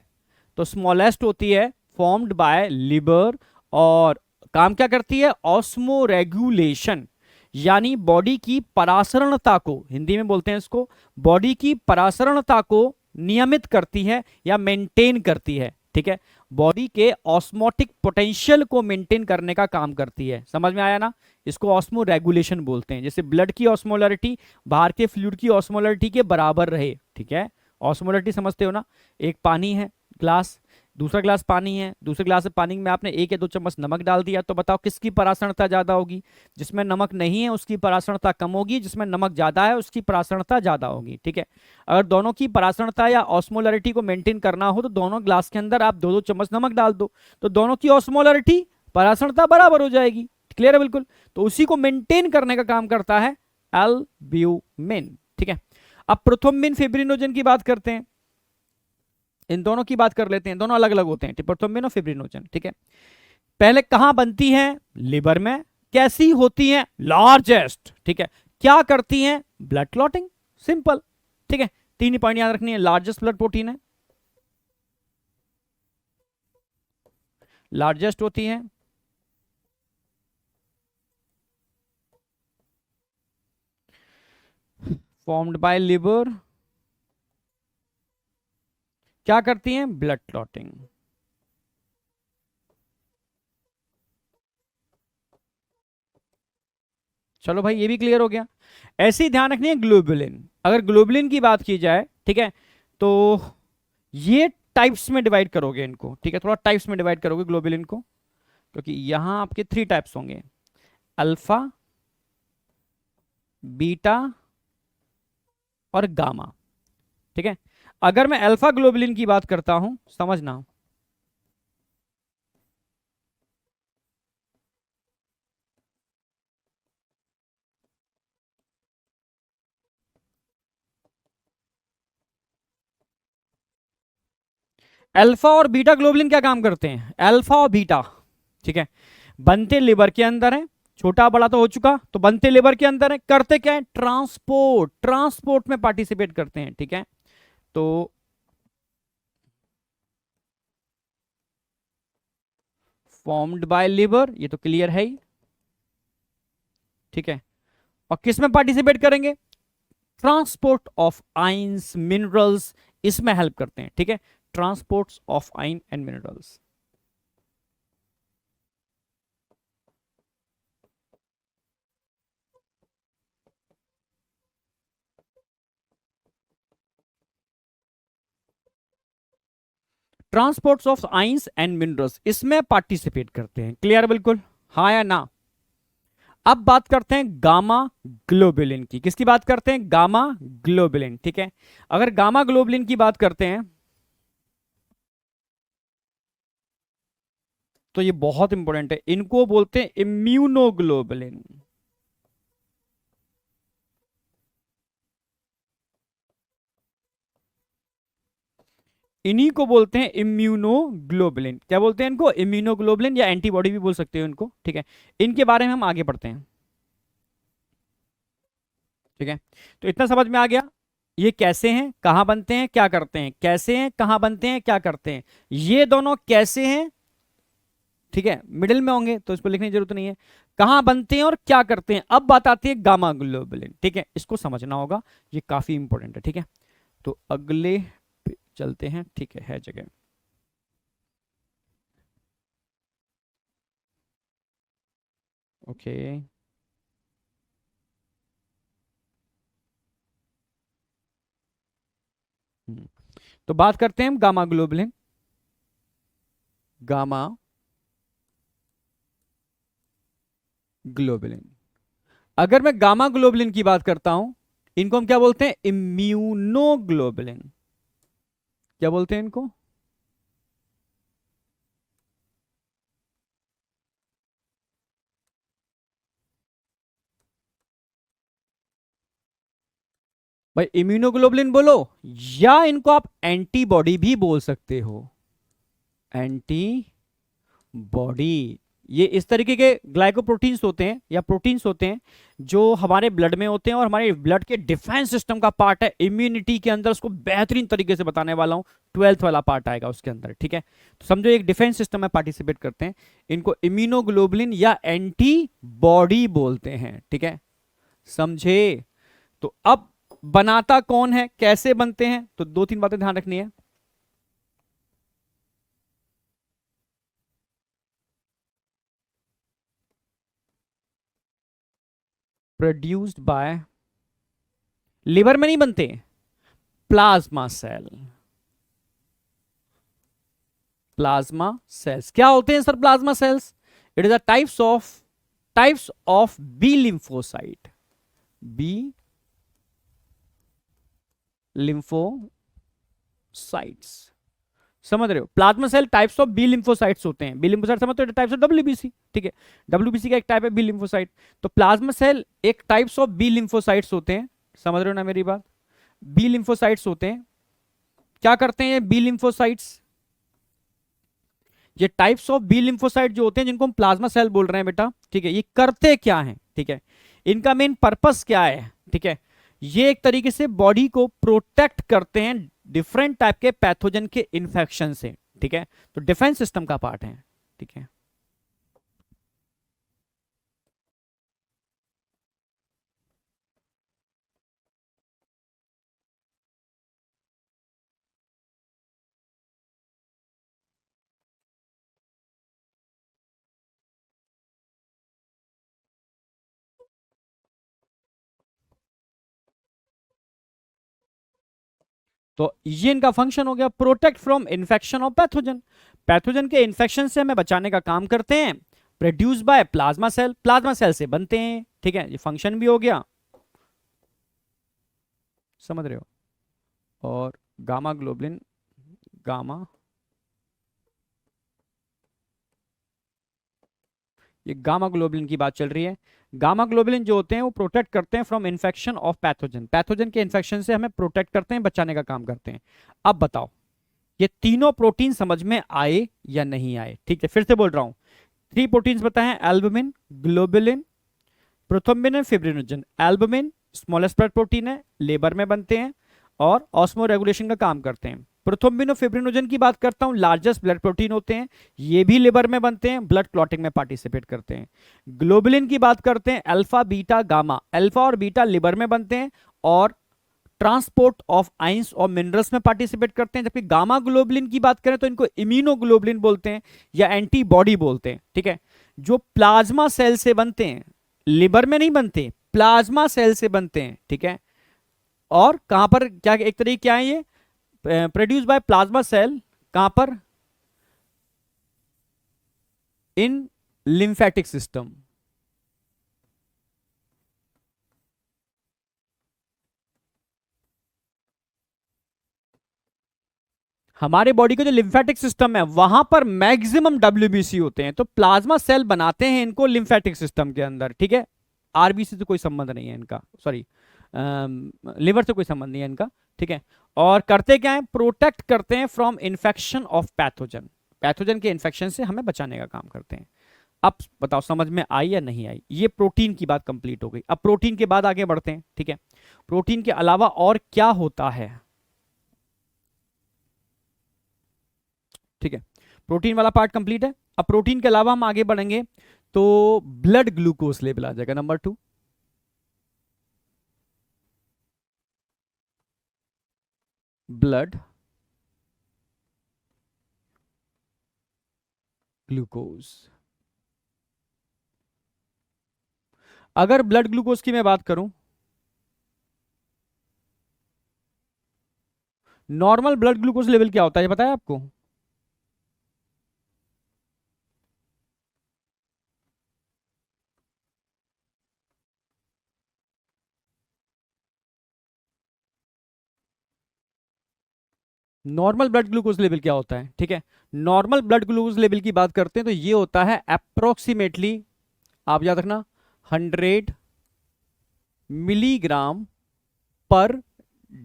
तो स्मॉलेस्ट होती है, फॉर्म्ड बाय लिवर, और काम क्या करती है? Osmo regulation. यानी बॉडी की परासरणता को, हिंदी में बोलते हैं इसको, बॉडी की परासरणता को नियमित करती है या मेंटेन करती है, ठीक है। बॉडी के ऑस्मोटिक पोटेंशियल को मेंटेन करने का काम करती है, समझ में आया ना। इसको ऑस्मो रेगुलेशन बोलते हैं, जैसे ब्लड की ऑस्मोलरिटी बाहर के फ्लूइड की ऑस्मोलरिटी के बराबर रहे, ठीक है। ऑस्मोलरिटी समझते हो ना, एक पानी है ग्लास, दूसरा ग्लास पानी है, दूसरे ग्लास पानी में आपने 1 या 2 चम्मच नमक डाल दिया, तो बताओ किसकी परासरणता ज्यादा होगी। जिसमें नमक नहीं है उसकी परासरणता कम होगी, जिसमें नमक ज्यादा है उसकी परासरणता ज्यादा होगी, ठीक है। अगर दोनों की परासरणता या ऑस्मोलरिटी को मेंटेन करना हो तो दोनों ग्लास के अंदर आप 2-2 चम्मच नमक डाल दो, तो दोनों की ऑस्मोलरिटी परासरणता बराबर हो जाएगी। क्लियर है बिल्कुल। तो उसी को मेंटेन करने का काम करता है एल्ब्यूमिन, ठीक है। अब प्रोथ्रोम्बिन फिब्रिनोजन की बात करते हैं, इन दोनों की बात कर लेते हैं, दोनों अलग अलग होते हैं, प्रोथ्रोम्बिन और फिब्रिनोजन, ठीक है। पहले कहां बनती हैं, लिवर में। कैसी होती हैं, लार्जेस्ट, ठीक है। क्या करती हैं, ब्लड क्लॉटिंग, सिंपल, ठीक है। 3 पॉइंट याद रखनी है, लार्जेस्ट ब्लड प्रोटीन है, लार्जेस्ट होती है, फॉर्म्ड बाय लिवर, क्या करती हैं, ब्लड क्लॉटिंग। चलो भाई ये भी क्लियर हो गया। ऐसे ही ध्यान रखनी है ग्लोबुलिन। अगर ग्लोबुलिन की बात की जाए, ठीक है, तो ये टाइप्स में डिवाइड करोगे इनको, ठीक है, थोड़ा टाइप्स में डिवाइड करोगे ग्लोबुलिन को, क्योंकि यहां आपके 3 टाइप्स होंगे, अल्फा, बीटा और गामा, ठीक है। अगर मैं अल्फा ग्लोबुलिन की बात करता हूं, समझना, अल्फा और बीटा ग्लोबुलिन क्या काम करते हैं, अल्फा और बीटा, ठीक है, बनते लिवर के अंदर है, छोटा बड़ा तो हो चुका, तो बनते लिवर के अंदर है, करते क्या है, ट्रांसपोर्ट, ट्रांसपोर्ट में पार्टिसिपेट करते हैं, ठीक है। तो फॉर्म्ड बाय लिवर, ये तो क्लियर है ही, ठीक है। और किस में पार्टिसिपेट करेंगे, ट्रांसपोर्ट ऑफ आइंस मिनरल्स, इसमें हेल्प करते हैं, ठीक है, ट्रांसपोर्ट ऑफ आइन and minerals. Transports of ions and minerals इसमें पार्टिसिपेट करते हैं। क्लियर बिल्कुल, हाँ या ना। अब बात करते हैं गामा ग्लोबुलिन की। किसकी बात करते हैं, गामा ग्लोबुलिन, ठीक है। अगर गामा ग्लोबुलिन की बात करते हैं तो ये बहुत इंपॉर्टेंट है, इनको बोलते हैं इम्यूनोग्लोबुलिन। इन्हीं को बोलते हैं इम्यूनोग्लोबुलिन। क्या बोलते हैं इनको, इम्यूनोग्लोबुलिन, या एंटीबॉडी भी बोल सकते हो इनको, ठीक है। इनके बारे में हम आगे पढ़ते हैं, ठीक है। तो इतना समझ में आ गया, ये कैसे हैं, कहां बनते हैं, क्या करते हैं, कैसे हैं, कहां बनते हैं, क्या करते हैं। ये दोनों कैसे हैं, ठीक है, मिडिल में होंगे तो इसको लिखने की जरूरत नहीं है, कहां बनते हैं और क्या करते हैं। अब बात आती है गामा ग्लोबुलिन, ठीक है, इसको समझना होगा, ये काफी इंपॉर्टेंट है, ठीक है। तो अगले पे चलते हैं, ठीक है जगह। ओके, तो बात करते हैं हम गामा ग्लोबुलिन। गामा ग्लोबुलिन, अगर मैं गामा ग्लोबुलिन की बात करता हूं, इनको हम क्या बोलते हैं, इम्यूनोग्लोबुलिन। क्या बोलते हैं इनको, भाई इम्यूनोग्लोबुलिन बोलो, या इनको आप एंटीबॉडी भी बोल सकते हो, एंटीबॉडी। ये इस तरीके के ग्लाइकोप्रोटीन्स होते हैं या प्रोटीन्स होते हैं जो हमारे ब्लड में होते हैं और हमारे ब्लड के डिफेंस सिस्टम का पार्ट है, इम्यूनिटी के अंदर। उसको बेहतरीन तरीके से बताने वाला हूं, 12th वाला पार्ट आएगा उसके अंदर, ठीक है। तो समझो एक डिफेंस सिस्टम में पार्टिसिपेट करते हैं, इनको इम्यूनोग्लोबुलिन या एंटीबॉडी बोलते हैं, ठीक है। समझे? तो अब बनाता कौन है, कैसे बनते हैं, तो दो तीन बातें ध्यान रखनी है। प्रोड्यूस्ड बाय, लिवर में नहीं बनते, प्लाज्मा सेल। प्लाज्मा सेल्स क्या होते हैं sir? Plasma cells, it is a types of B lymphocyte, B lymphocytes. समझ रहे हो? Plasma cell types of B lymphocytes होते हैं। बी लिम्फोसाइट समझ, तो टाइप्स ऑफ डब्ल्यूबीसी, ठीक है। डब्ल्यूबीसी का एक टाइप है बी लिम्फोसाइट। तो प्लाज्मा सेल एक टाइप्स ऑफ बी लिम्फोसाइट्स होते हैं। समझ रहे हो ना मेरी बात? बी लिम्फोसाइट्स होते हैं। क्या करते हैं ये बी लिम्फोसाइट्स? ये टाइप्स ऑफ बी लिम्फोसाइट जो होते हैं, जिनको हम प्लाज्मा सेल बोल रहे हैं बेटा, ठीक है, ये करते क्या हैं, ठीक है, इनका मेन पर्पस क्या है, ठीक है, ये एक तरीके से बॉडी को प्रोटेक्ट करते हैं डिफरेंट टाइप के पैथोजन के इन्फेक्शन से, ठीक है, तो डिफेंस सिस्टम का पार्ट है, ठीक है। तो ये इनका फंक्शन हो गया, protect from infection of pathogen, pathogen के इन्फेक्शन से हमें बचाने का काम करते हैं। Produce by plasma cell, plasma cell से बनते हैं, ठीक है, ये फंक्शन भी हो गया, समझ रहे हो। और गामा ग्लोबुलिन, गामा, ये गामा ग्लोबुलिन की बात चल रही है। गामा ग्लोबुलिन जो होते हैं वो प्रोटेक्ट करते हैं from infection of pathogen, pathogen के इन्फेक्शन से हमें प्रोटेक्ट करते हैं, बचाने का काम करते हैं। अब बताओ ये तीनों प्रोटीन समझ में आए या नहीं आए? ठीक है, फिर से बोल रहा हूं, थ्री प्रोटीन्स बताए हैं, albumin, globulin, prothrombin and fibrinogen. Albumin smallest blood protein है, लेबर में बनते हैं और ऑस्मो रेगुलेशन का काम करते हैं। प्रोथ्रोम्बिन और फिब्रिनोजन की बात करता हूं, लार्जेस्ट ब्लड प्रोटीन होते हैं, ये भी लिवर में बनते हैं, ब्लड क्लॉटिंग में पार्टिसिपेट करते हैं। ग्लोबुलिन की बात करते हैं, अल्फा बीटा गामा, अल्फा और बीटा लिवर में बनते हैं और ट्रांसपोर्ट ऑफ आइंस और मिनरल्स में पार्टिसिपेट करते हैं। जबकि गामा ग्लोबुलिन की बात करें तो इनको इम्यूनोग्लोबुलिन बोलते हैं या एंटीबॉडी बोलते हैं, ठीक है, जो प्लाज्मा सेल से बनते हैं, लिवर में नहीं बनते, प्लाज्मा सेल से बनते हैं, ठीक है। और कहां पर, क्या एक तरीके क्या है ये, प्रोड्यूस बाय प्लाज्मा सेल, कहां पर, इन लिम्फेटिक सिस्टम। हमारे बॉडी का जो लिम्फेटिक सिस्टम है वहां पर मैक्सिमम डब्ल्यूबीसी होते हैं, तो प्लाज्मा सेल बनाते हैं इनको लिम्फेटिक सिस्टम के अंदर, ठीक है। आरबीसी से कोई संबंध नहीं है इनका, सॉरी लिवर से कोई संबंध नहीं है इनका, ठीक है। और करते क्या है, प्रोटेक्ट करते हैं from infection of pathogen, pathogen के इन्फेक्शन से हमें बचाने का काम करते हैं। अब बताओ समझ में आई या नहीं आई? ये प्रोटीन की बात कंप्लीट हो गई। अब प्रोटीन के बाद आगे बढ़ते हैं, ठीक है, प्रोटीन के अलावा और क्या होता है, ठीक है, प्रोटीन वाला पार्ट कंप्लीट है। अब प्रोटीन के अलावा हम आगे बढ़ेंगे तो ब्लड ग्लूकोज लेवल आ जाएगा नंबर 2, ब्लड ग्लूकोज। अगर ब्लड ग्लूकोज की मैं बात करूं, नॉर्मल ब्लड ग्लूकोज लेवल क्या होता है ये पता है आपको? नॉर्मल ब्लड ग्लूकोज लेवल क्या होता है, ठीक है, नॉर्मल ब्लड ग्लूकोज लेवल की बात करते हैं तो ये होता है अप्रोक्सीमेटली, आप याद रखना, 100 मिलीग्राम पर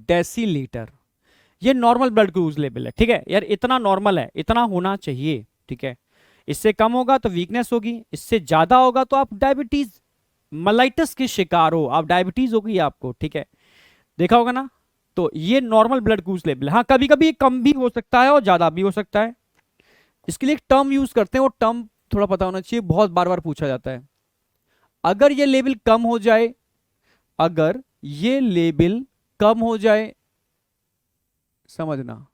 डेसीलीटर। ये नॉर्मल ब्लड ग्लूकोज लेवल है, ठीक है यार, इतना नॉर्मल है, इतना होना चाहिए, ठीक है। इससे कम होगा तो वीकनेस होगी, इससे ज्यादा होगा तो आप डायबिटीज मलाइटिस के शिकार हो, आप डायबिटीज होगी आपको, ठीक है, देखा होगा ना। तो ये नॉर्मल ब्लड ग्लूकोज लेवल, हाँ कभी कभी कम भी हो सकता है और ज्यादा भी हो सकता है। इसके लिए एक टर्म यूज करते हैं, वो टर्म थोड़ा पता होना चाहिए, बहुत बार बार पूछा जाता है। अगर ये लेवल कम हो जाए अगर ये लेवल कम हो जाए, समझना,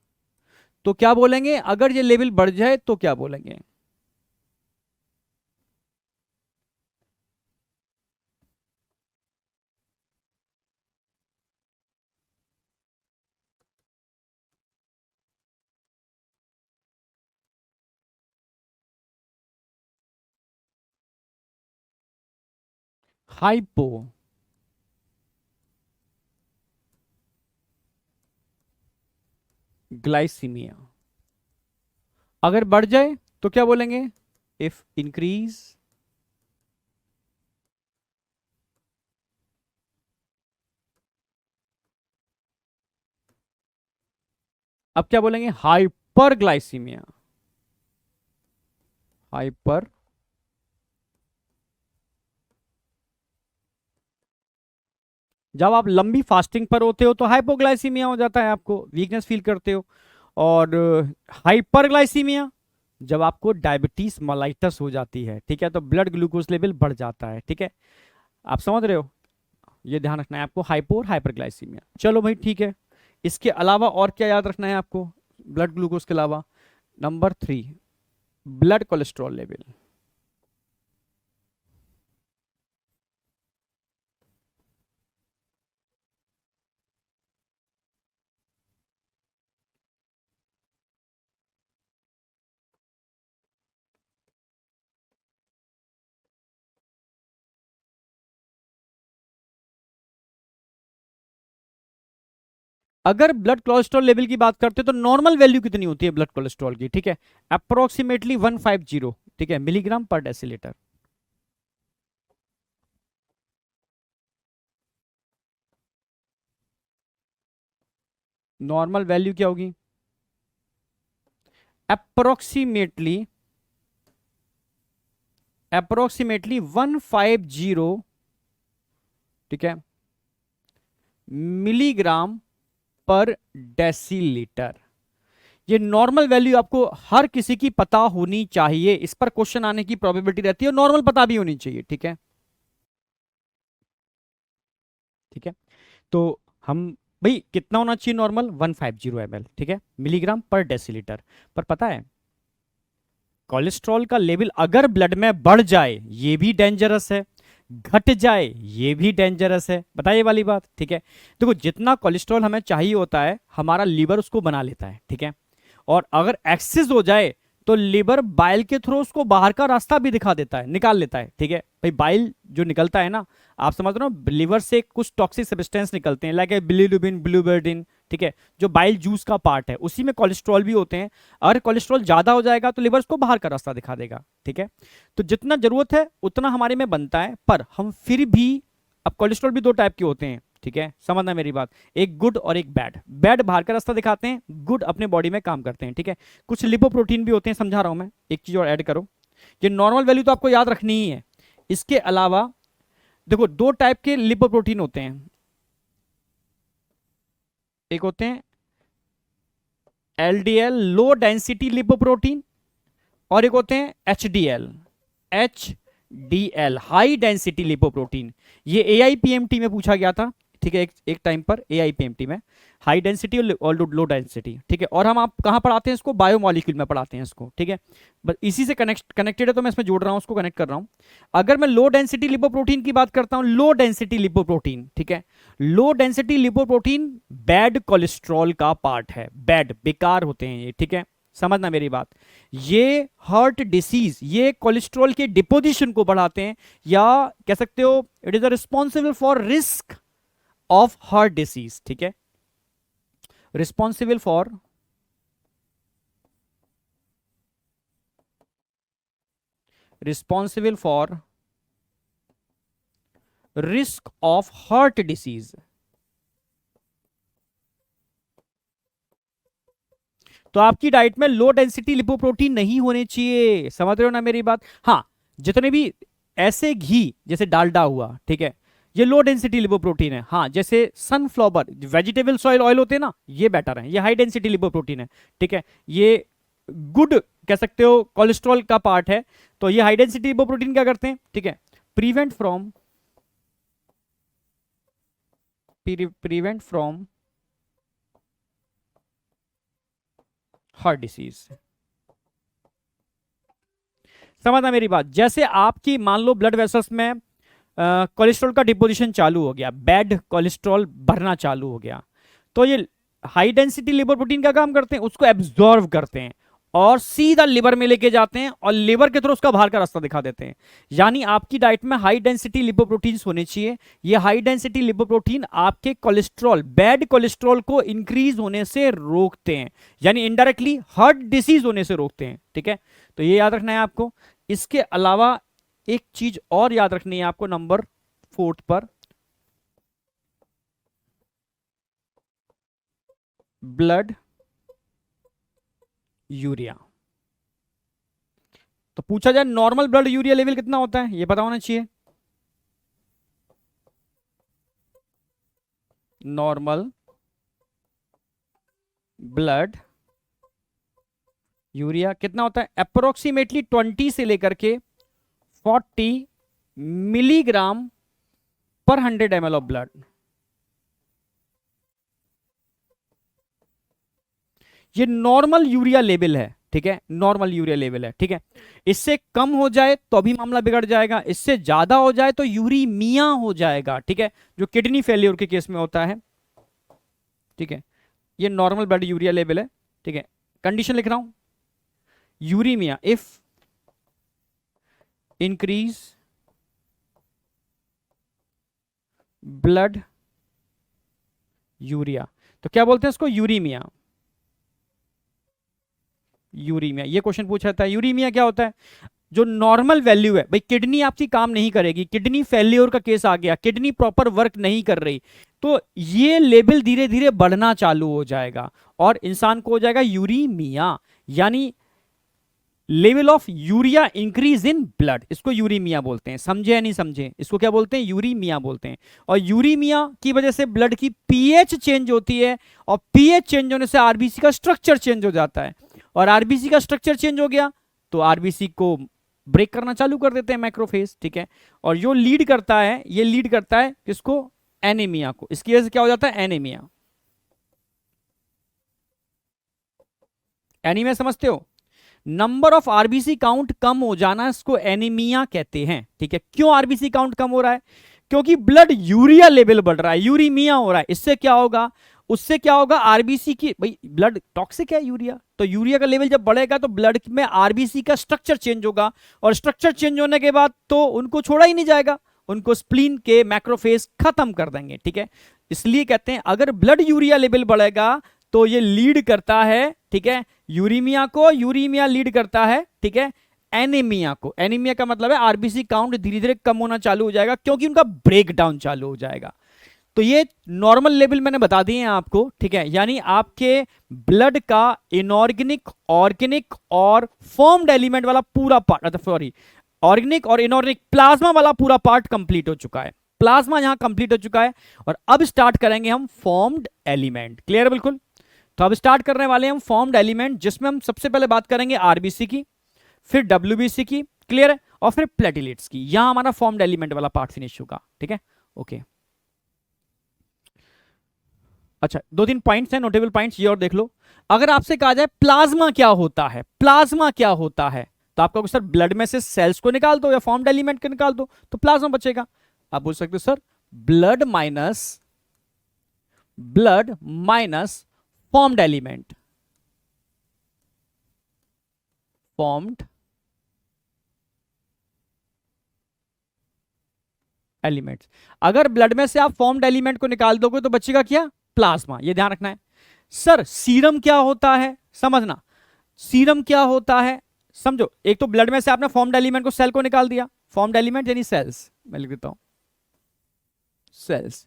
तो क्या बोलेंगे? अगर ये लेवल बढ़ जाए तो क्या बोलेंगे? Hypoglycemia. अगर बढ़ जाए तो क्या बोलेंगे? इफ इंक्रीज, अब क्या बोलेंगे? Hyper glycaemia. हाइपर, जब आप लंबी फास्टिंग पर होते हो तो हाइपोग्लाइसीमिया हो जाता है, आपको वीकनेस फील करते हो। और हाइपरग्लाइसीमिया, जब आपको डायबिटीज मलाइटस हो जाती है, ठीक है, तो ब्लड ग्लूकोज लेवल बढ़ जाता है, ठीक है। आप समझ रहे हो? ये ध्यान रखना है आपको, हाइपो और हाइपरग्लाइसीमिया। चलो भाई ठीक है। इसके अलावा और क्या याद रखना है आपको ब्लड ग्लूकोज के अलावा? Number 3, blood cholesterol level. अगर ब्लड कोलेस्ट्रॉल लेवल की बात करते हैं तो नॉर्मल वैल्यू कितनी होती है ब्लड कोलेस्ट्रॉल की? ठीक है, अप्रोक्सीमेटली 150, ठीक है, मिलीग्राम पर डेसीलीटर। नॉर्मल वैल्यू क्या होगी? अप्रोक्सीमेटली, अप्रोक्सीमेटली 150, ठीक है, मिलीग्राम पर डेसीलीटर। ये नॉर्मल वैल्यू आपको हर किसी की पता होनी चाहिए, इस पर क्वेश्चन आने की प्रोबेबिलिटी रहती है, और नॉर्मल पता भी होनी चाहिए, ठीक है। ठीक है, तो हम, भाई कितना होना चाहिए नॉर्मल? 150 ml, ठीक है, मिलीग्राम पर डेसीलीटर। पर पता है, कोलेस्ट्रॉल का लेवल अगर ब्लड में बढ़ जाए ये भी डेंजरस है, घट जाए ये भी डेंजरस है। बताइए वाली बात, ठीक है। देखो, जितना कोलेस्ट्रॉल हमें चाहिए होता है हमारा लीवर उसको बना लेता है, ठीक है। और अगर एक्सेस हो जाए तो लीवर बाइल के थ्रू उसको बाहर का रास्ता भी दिखा देता है, निकाल लेता है, ठीक है। भाई बाइल जो निकलता है ना, आप समझ रहे हो, लीवर से कुछ टॉक्सिक सब्सटेंस निकलते हैं, लाइक बिलीरुबिन, ब्लूबर्डिन, ठीक है, जो बाइल जूस का पार्ट है, उसी में कोलेस्ट्रॉल भी होते हैं। अगर कोलेस्ट्रॉल ज्यादा हो जाएगा तो लीवर उसको बाहर का रास्ता दिखा देगा, ठीक है। तो जितना जरूरत है उतना हमारे में बनता है, पर हम फिर भी, अब कोलेस्ट्रॉल भी दो टाइप के होते हैं, ठीक है, समझना मेरी बात, एक गुड और एक बैड। बैड बाहर का रास्ता दिखाते हैं, गुड अपने बॉडी में काम करते हैं, ठीक है। कुछ लिपोप्रोटीन भी होते हैं, समझा रहा हूं मैं, एक चीज और ऐड करो। ये नॉर्मल वैल्यू तो आपको याद रखनी ही है। इसके अलावा देखो, दो टाइप के लिपोप्रोटीन होते हैं, एक होते हैं एलडीएल, लो डेंसिटी लिपोप्रोटीन, और एक होते हैं HDL, HDL, high density lipoprotein. ये एआईपीएमटी में पूछा गया था, ठीक है, एक टाइम पर एआईपीएमटी में, हाई डेंसिटी और लो डेंसिटी, ठीक है। और हम आप कहाँ पढ़ाते हैं इसको? बायोमोलिक्यूल में पढ़ाते हैं इसको, ठीक है। बस इसी से कनेक्टेड है तो मैं इसमें जोड़ रहा हूँ, उसको कनेक्ट कर रहा हूँ। अगर मैं लो डेंसिटी लिपोप्रोटीन की बात करता हूँ, लो डेंसिटी लिपोप्रोटीन, ठीक है, low density lipoprotein bad cholesterol का पार्ट है, बैड, बेकार होते हैं ये, ठीक है, समझना मेरी बात। ये हार्ट डिसीज, ये कोलेस्ट्रॉल के डिपोजिशन को बढ़ाते हैं, या कह सकते हो it is responsible for risk of heart disease, ठीक है, responsible for, responsible for risk of heart disease. तो आपकी डाइट में लो डेंसिटी लिपोप्रोटीन नहीं होने चाहिए, समझ रहे हो ना मेरी बात? हाँ, जितने भी ऐसे घी जैसे डालडा हुआ, ठीक है, ये लो डेंसिटी लिपोप्रोटीन है। हाँ, जैसे सनफ्लावर वेजिटेबल सॉइल ऑयल होते हैं ना, ये बेटर है, ये हाई डेंसिटी लिपोप्रोटीन है, ठीक है। ये गुड कह सकते हो कोलेस्ट्रॉल का पार्ट है। तो ये हाई डेंसिटी लिपोप्रोटीन क्या करते हैं, ठीक है, prevent from prevent from heart disease. समझना मेरी बात, जैसे आपकी मान लो ब्लड वेसल्स में कोलेस्ट्रॉल का डिपोजिशन चालू हो गया, बैड कोलेस्ट्रॉल भरना चालू हो गया, तो ये हाई डेंसिटी लिवर प्रोटीन का काम करते हैं, उसको एब्जॉर्व करते हैं और सीधा लिवर में लेके जाते हैं और लिवर के थ्रू उसका बाहर का रास्ता दिखा देते हैं। यानी आपकी डाइट में हाई डेंसिटी लिपोप्रोटीन होने चाहिए। ये हाई डेंसिटी लिपोप्रोटीन आपके कोलेस्ट्रॉल, बैड कोलेस्ट्रॉल को इंक्रीज होने से रोकते हैं, यानी इनडायरेक्टली हार्ट डिसीज होने से रोकते हैं। ठीक है, तो ये याद रखना है आपको। इसके अलावा एक चीज और याद रखनी है आपको नंबर 4 पर, ब्लड यूरिया। तो पूछा जाए नॉर्मल ब्लड यूरिया लेवल कितना होता है, ये पता होना चाहिए। नॉर्मल ब्लड यूरिया कितना होता है, अप्रोक्सीमेटली 20 से लेकर के 40 मिलीग्राम पर 100 ml ऑफ ब्लड। ये नॉर्मल यूरिया लेवल है। ठीक है, नॉर्मल यूरिया लेवल है। ठीक है, इससे कम हो जाए तो अभी मामला बिगड़ जाएगा, इससे ज्यादा हो जाए तो यूरीमिया हो जाएगा। ठीक है, जो किडनी फेलियर के केस में होता है। ठीक है, ये नॉर्मल ब्लड यूरिया लेवल है। ठीक है, कंडीशन लिख रहा हूं, uraemia if increase blood urea, तो क्या बोलते हैं इसको, यूरीमिया। यूरीमिया, ये क्वेश्चन पूछा था, यूरीमिया क्या होता है। जो नॉर्मल वैल्यू है भाई, किडनी आपकी काम नहीं करेगी, किडनी फेल्योर का केस आ गया, किडनी प्रॉपर वर्क नहीं कर रही, तो ये लेवल धीरे धीरे बढ़ना चालू हो जाएगा और इंसान को हो जाएगा यूरीमिया, यानी level of urea increase in blood, इसको यूरीमिया बोलते हैं। समझे या नहीं समझे, इसको क्या बोलते हैं, यूरीमिया बोलते हैं। और यूरीमिया की वजह से ब्लड की पीएच चेंज होती है और पीएच चेंज होने से आरबीसी का स्ट्रक्चर चेंज हो जाता है, और आरबीसी का स्ट्रक्चर चेंज हो गया तो आरबीसी को ब्रेक करना चालू कर देते हैं मैक्रोफेज। ठीक है, और जो लीड करता है, ये लीड करता है किसको, एनीमिया को। इसकी वजह से क्या हो जाता है, एनीमिया। एनीमिया समझते हो, नंबर ऑफ आरबीसी काउंट कम हो जाना, इसको एनीमिया कहते हैं। ठीक है, क्यों आरबीसी काउंट कम हो रहा है, क्योंकि ब्लड यूरिया लेवल बढ़ रहा है, यूरीमिया हो रहा है। इससे क्या होगा, उससे क्या होगा, आरबीसी की, भाई ब्लड टॉक्सिक है यूरिया, तो यूरिया का लेवल जब बढ़ेगा तो ब्लड में आरबीसी का स्ट्रक्चर चेंज होगा, और स्ट्रक्चर चेंज होने के बाद तो उनको छोड़ा ही नहीं जाएगा, उनको स्प्लीन के मैक्रोफेज खत्म कर देंगे। ठीक है, इसलिए कहते हैं अगर ब्लड यूरिया लेवल बढ़ेगा तो ये लीड करता है, ठीक है, यूरीमिया को, यूरीमिया लीड करता है, ठीक है, एनीमिया को। एनीमिया का मतलब है आरबीसी काउंट धीरे धीरे कम होना चालू हो जाएगा, क्योंकि उनका ब्रेकडाउन चालू हो जाएगा। तो ये नॉर्मल लेवल मैंने बता दिए हैं आपको। ठीक है, यानी आपके ब्लड का इनऑर्गेनिक, ऑर्गेनिक और फॉर्म्ड एलिमेंट वाला पूरा पार्ट, सॉरी, ऑर्गेनिक और इनऑर्गेनिक प्लाज्मा वाला पूरा पार्ट कंप्लीट हो चुका है। प्लाज्मा यहां कंप्लीट हो चुका है और अब स्टार्ट करेंगे हम फॉर्म्ड एलिमेंट। क्लियर है बिल्कुल। तो अब स्टार्ट करने वाले हैं हम फॉर्म्ड एलिमेंट, जिसमें हम सबसे पहले बात करेंगे आरबीसी की, फिर डब्ल्यूबीसी की, क्लियर है, और फिर प्लेटिलेट्स की। यहां हमारा फॉर्म्ड एलिमेंट वाला पार्ट फिनिश होगा। ठीक है, ओके। अच्छा, 2-3 पॉइंट्स हैं, नोटेबल पॉइंट्स, ये और देख लो। अगर आपसे कहा जाए प्लाज्मा क्या होता है, प्लाज्मा क्या होता है, तो आपका सर ब्लड में से सेल्स को निकाल दो या फॉर्म्ड एलिमेंट को निकाल दो तो प्लाज्मा बचेगा। आप बोल सकते हो sir blood minus formed element, formed elements. अगर ब्लड में से आप फॉर्म्ड एलिमेंट को निकाल दोगे तो बचेगा क्या, प्लाज्मा। ये ध्यान रखना है। सर सीरम क्या होता है, समझना, सीरम क्या होता है समझो। एक तो ब्लड में से आपने फॉर्म्ड एलिमेंट को, सेल को निकाल दिया, फॉर्म्ड एलिमेंट यानी सेल्स, मैं लिख देता हूं सेल्स।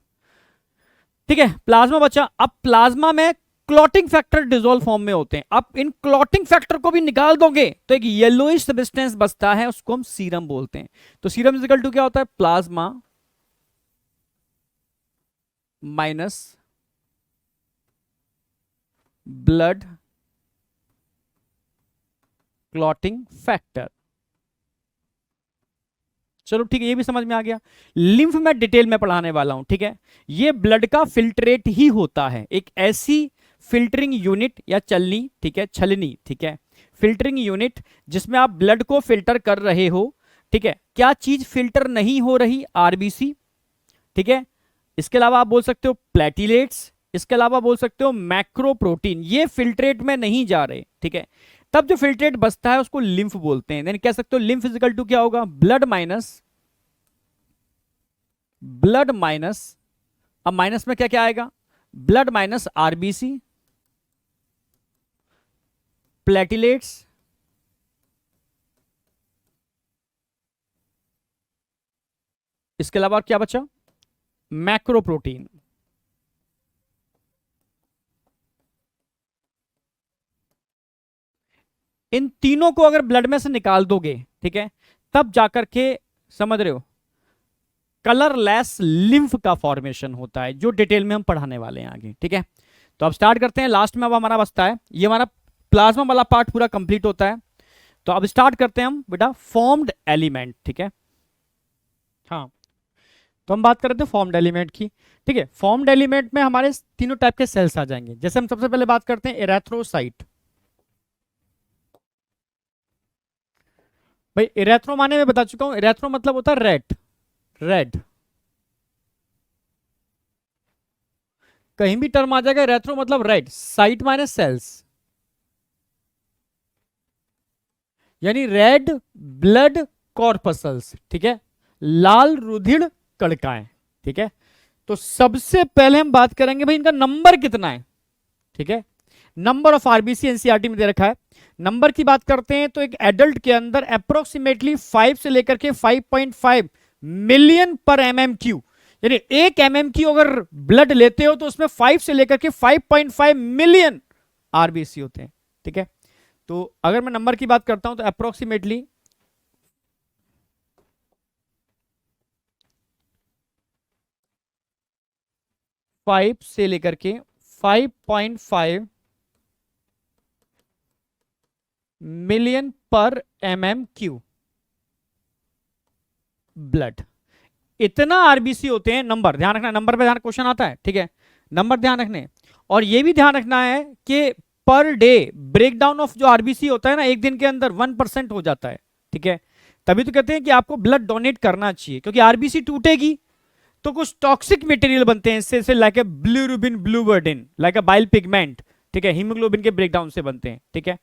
ठीक है, प्लाज्मा बचा। अब प्लाज्मा में क्लॉटिंग फैक्टर डिसॉल्व फॉर्म में होते हैं। अब इन क्लॉटिंग फैक्टर को भी निकाल दोगे तो एक येलोइश सब्सटेंस बचता है, उसको हम सीरम बोलते हैं। तो सीरम इज इक्वल टू क्या होता है, plasma minus blood clotting factor. चलो ठीक है, ये भी समझ में आ गया। लिम्फ में डिटेल में पढ़ाने वाला हूं, ठीक है। ये ब्लड का फिल्ट्रेट ही होता है, एक ऐसी फिल्टरिंग यूनिट या चलनी, ठीक है, छलनी, ठीक है, फिल्टरिंग यूनिट जिसमें आप ब्लड को फिल्टर कर रहे हो, ठीक है। क्या चीज फिल्टर नहीं हो रही? आरबीसी, ठीक है। इसके अलावा आप बोल सकते हो प्लेटिलेट्स, इसके अलावा बोल सकते हो मैक्रो प्रोटीन, ये फिल्ट्रेट में नहीं जा रहे, ठीक है। तब जो फिल्ट्रेट बचता है उसको लिम्फ बोलते हैं। यानी कह सकते हो लिम्फ इजिकल टू क्या होगा? ब्लड माइनस, अब माइनस में क्या क्या आएगा? ब्लड माइनस आरबीसी, प्लेटिलेट्स, इसके अलावा क्या बचा? Macro protein. इन तीनों को अगर ब्लड में से निकाल दोगे, ठीक है, तब जाकर के, समझ रहे हो, कलरलेस लिम्फ का फॉर्मेशन होता है, जो डिटेल में हम पढ़ाने वाले हैं आगे, ठीक है। तो अब स्टार्ट करते हैं। लास्ट में अब हमारा बचता है, ये हमारा प्लाज्मा वाला पार्ट पूरा कंप्लीट होता है। तो अब स्टार्ट करते हैं हम बेटा फॉर्म्ड एलिमेंट, ठीक है। हाँ, तो हम बात कर रहे थे फॉर्म्ड एलिमेंट की, ठीक है। फॉर्म्ड एलिमेंट में हमारे तीनों टाइप के सेल्स आ जाएंगे। जैसे हम सबसे पहले बात करते हैं एरेथ्रोसाइट। भाई एरेथ्रो माने मैं बता चुका हूं, एरेथ्रो मतलब होता है रेड, रेड, कहीं भी टर्म आ जाएगा एरेथ्रो मतलब रेड, साइट माने सेल्स, यानी रेड ब्लड कॉर्पसल्स, ठीक है, लाल रुधिर कणिकाएं, ठीक है। तो सबसे पहले हम बात करेंगे भाई इनका नंबर कितना है, ठीक है। नंबर ऑफ आरबीसी एनसीईआरटी में दे रखा है। नंबर की बात करते हैं तो एक एडल्ट के अंदर अप्रोक्सीमेटली 5 से लेकर के 5.5 मिलियन पर एमएमक्यू, यानी एक एमएमक्यू अगर ब्लड लेते हो तो उसमें 5 से लेकर के 5.5 मिलियन आरबीसी होते हैं, ठीक है। तो अगर मैं नंबर की बात करता हूं तो अप्रोक्सीमेटली 5 से लेकर के 5.5 मिलियन पर एमएमक्यू ब्लड, इतना आरबीसी होते हैं। नंबर ध्यान रखना, नंबर पे ध्यान, क्वेश्चन आता है, ठीक है, नंबर ध्यान रखने। और ये भी ध्यान रखना है कि पर डे ब्रेकडाउन ऑफ जो आरबीसी होता है ना, एक दिन के अंदर 1% हो जाता है, ठीक है। तभी तो कहते हैं कि आपको ब्लड डोनेट करना चाहिए, क्योंकि आरबीसी टूटेगी तो कुछ टॉक्सिक मटेरियल बनते हैं इससे, लाइक ए ब्लूबिन, ब्लूबर्डिन, लाइक ए बाइल पिगमेंट, ठीक है, हीमोग्लोबिन के ब्रेकडाउन से बनते हैं, ठीक है।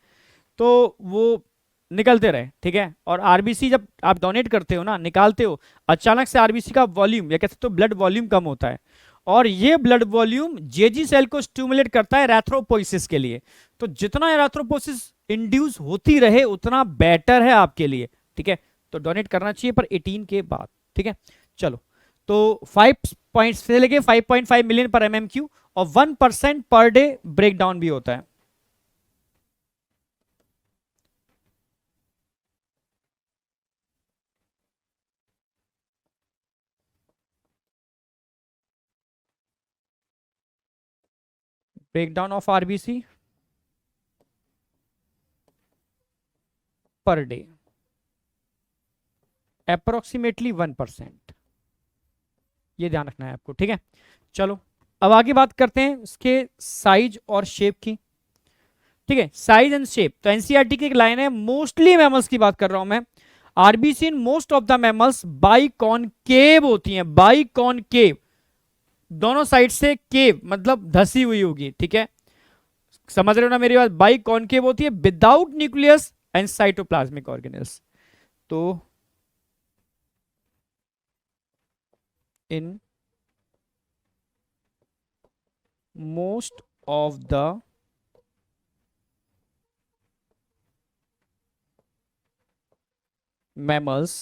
तो वो निकलते रहे, ठीक है। और आरबीसी जब आप डोनेट करते हो ना, निकालते हो, अचानक से आरबीसी का वॉल्यूम या कह सकते हो ब्लड वॉल्यूम कम होता है, और ये ब्लड वॉल्यूम जेजी सेल को स्टिमुलेट करता है एरेथ्रोपोइसिस के लिए। तो जितना एरेथ्रोपोइसिस इंड्यूस होती रहे उतना बेटर है आपके लिए, ठीक है। तो डोनेट करना चाहिए पर 18 के बाद, ठीक है। चलो, तो 5 पॉइंट से लेके 5.5 मिलियन पर एमएमक्यू, और 1% पर डे ब्रेकडाउन भी होता है। Breakdown of RBC per day approximately 1%, ये ध्यान रखना है आपको, ठीक है। चलो, अब आगे बात करते हैं इसके साइज और शेप की, ठीक है। साइज एंड शेप, तो एनसीईआरटी की एक लाइन है, मोस्टली मैमल्स की बात कर रहा हूं मैं, RBC in most of the mammals biconcave होती हैं, बाइकॉनकेव, दोनों साइड से केव मतलब धसी हुई होगी, ठीक है। समझ रहे हो ना मेरी बात? बाइकॉनकेव होती है without nucleus and cytoplasmic organelles. तो in most of the mammals,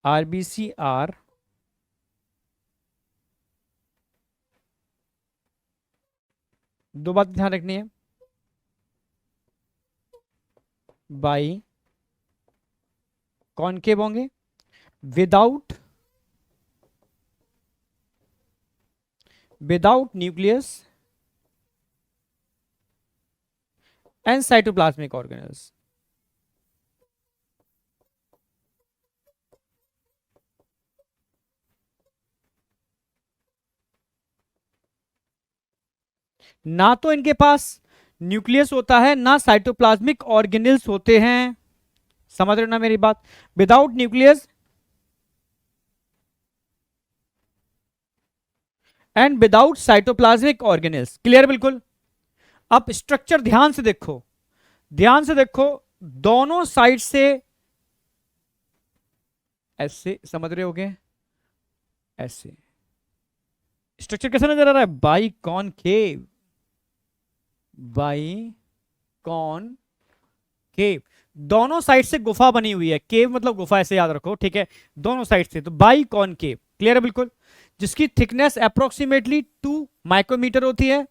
RBC are दो बात ध्यान रखनी है, बाई कॉनकेव होंगे, without nucleus and cytoplasmic organelles, ना तो इनके पास न्यूक्लियस होता है, ना साइटोप्लाज्मिक ऑर्गेनेल्स होते हैं। समझ रहे हो ना मेरी बात? Without nucleus and without cytoplasmic organelles. Clear बिल्कुल? अब स्ट्रक्चर ध्यान से देखो, ध्यान से देखो, दोनों साइड से ऐसे, समझ रहे होगे? ऐसे स्ट्रक्चर कैसा नजर आ रहा है? बाई कॉनकेव, बाई कॉन केव। दोनों साइड से गुफा बनी हुई है, केव मतलब गुफा, ऐसे याद रखो, ठीक है? दोनों साइड से, तो बाई कॉन केव। क्लियर है बिल्कुल? जिसकी थिकनेस अप्रोक्सीमेटली 2 माइक्रोमीटर होती है,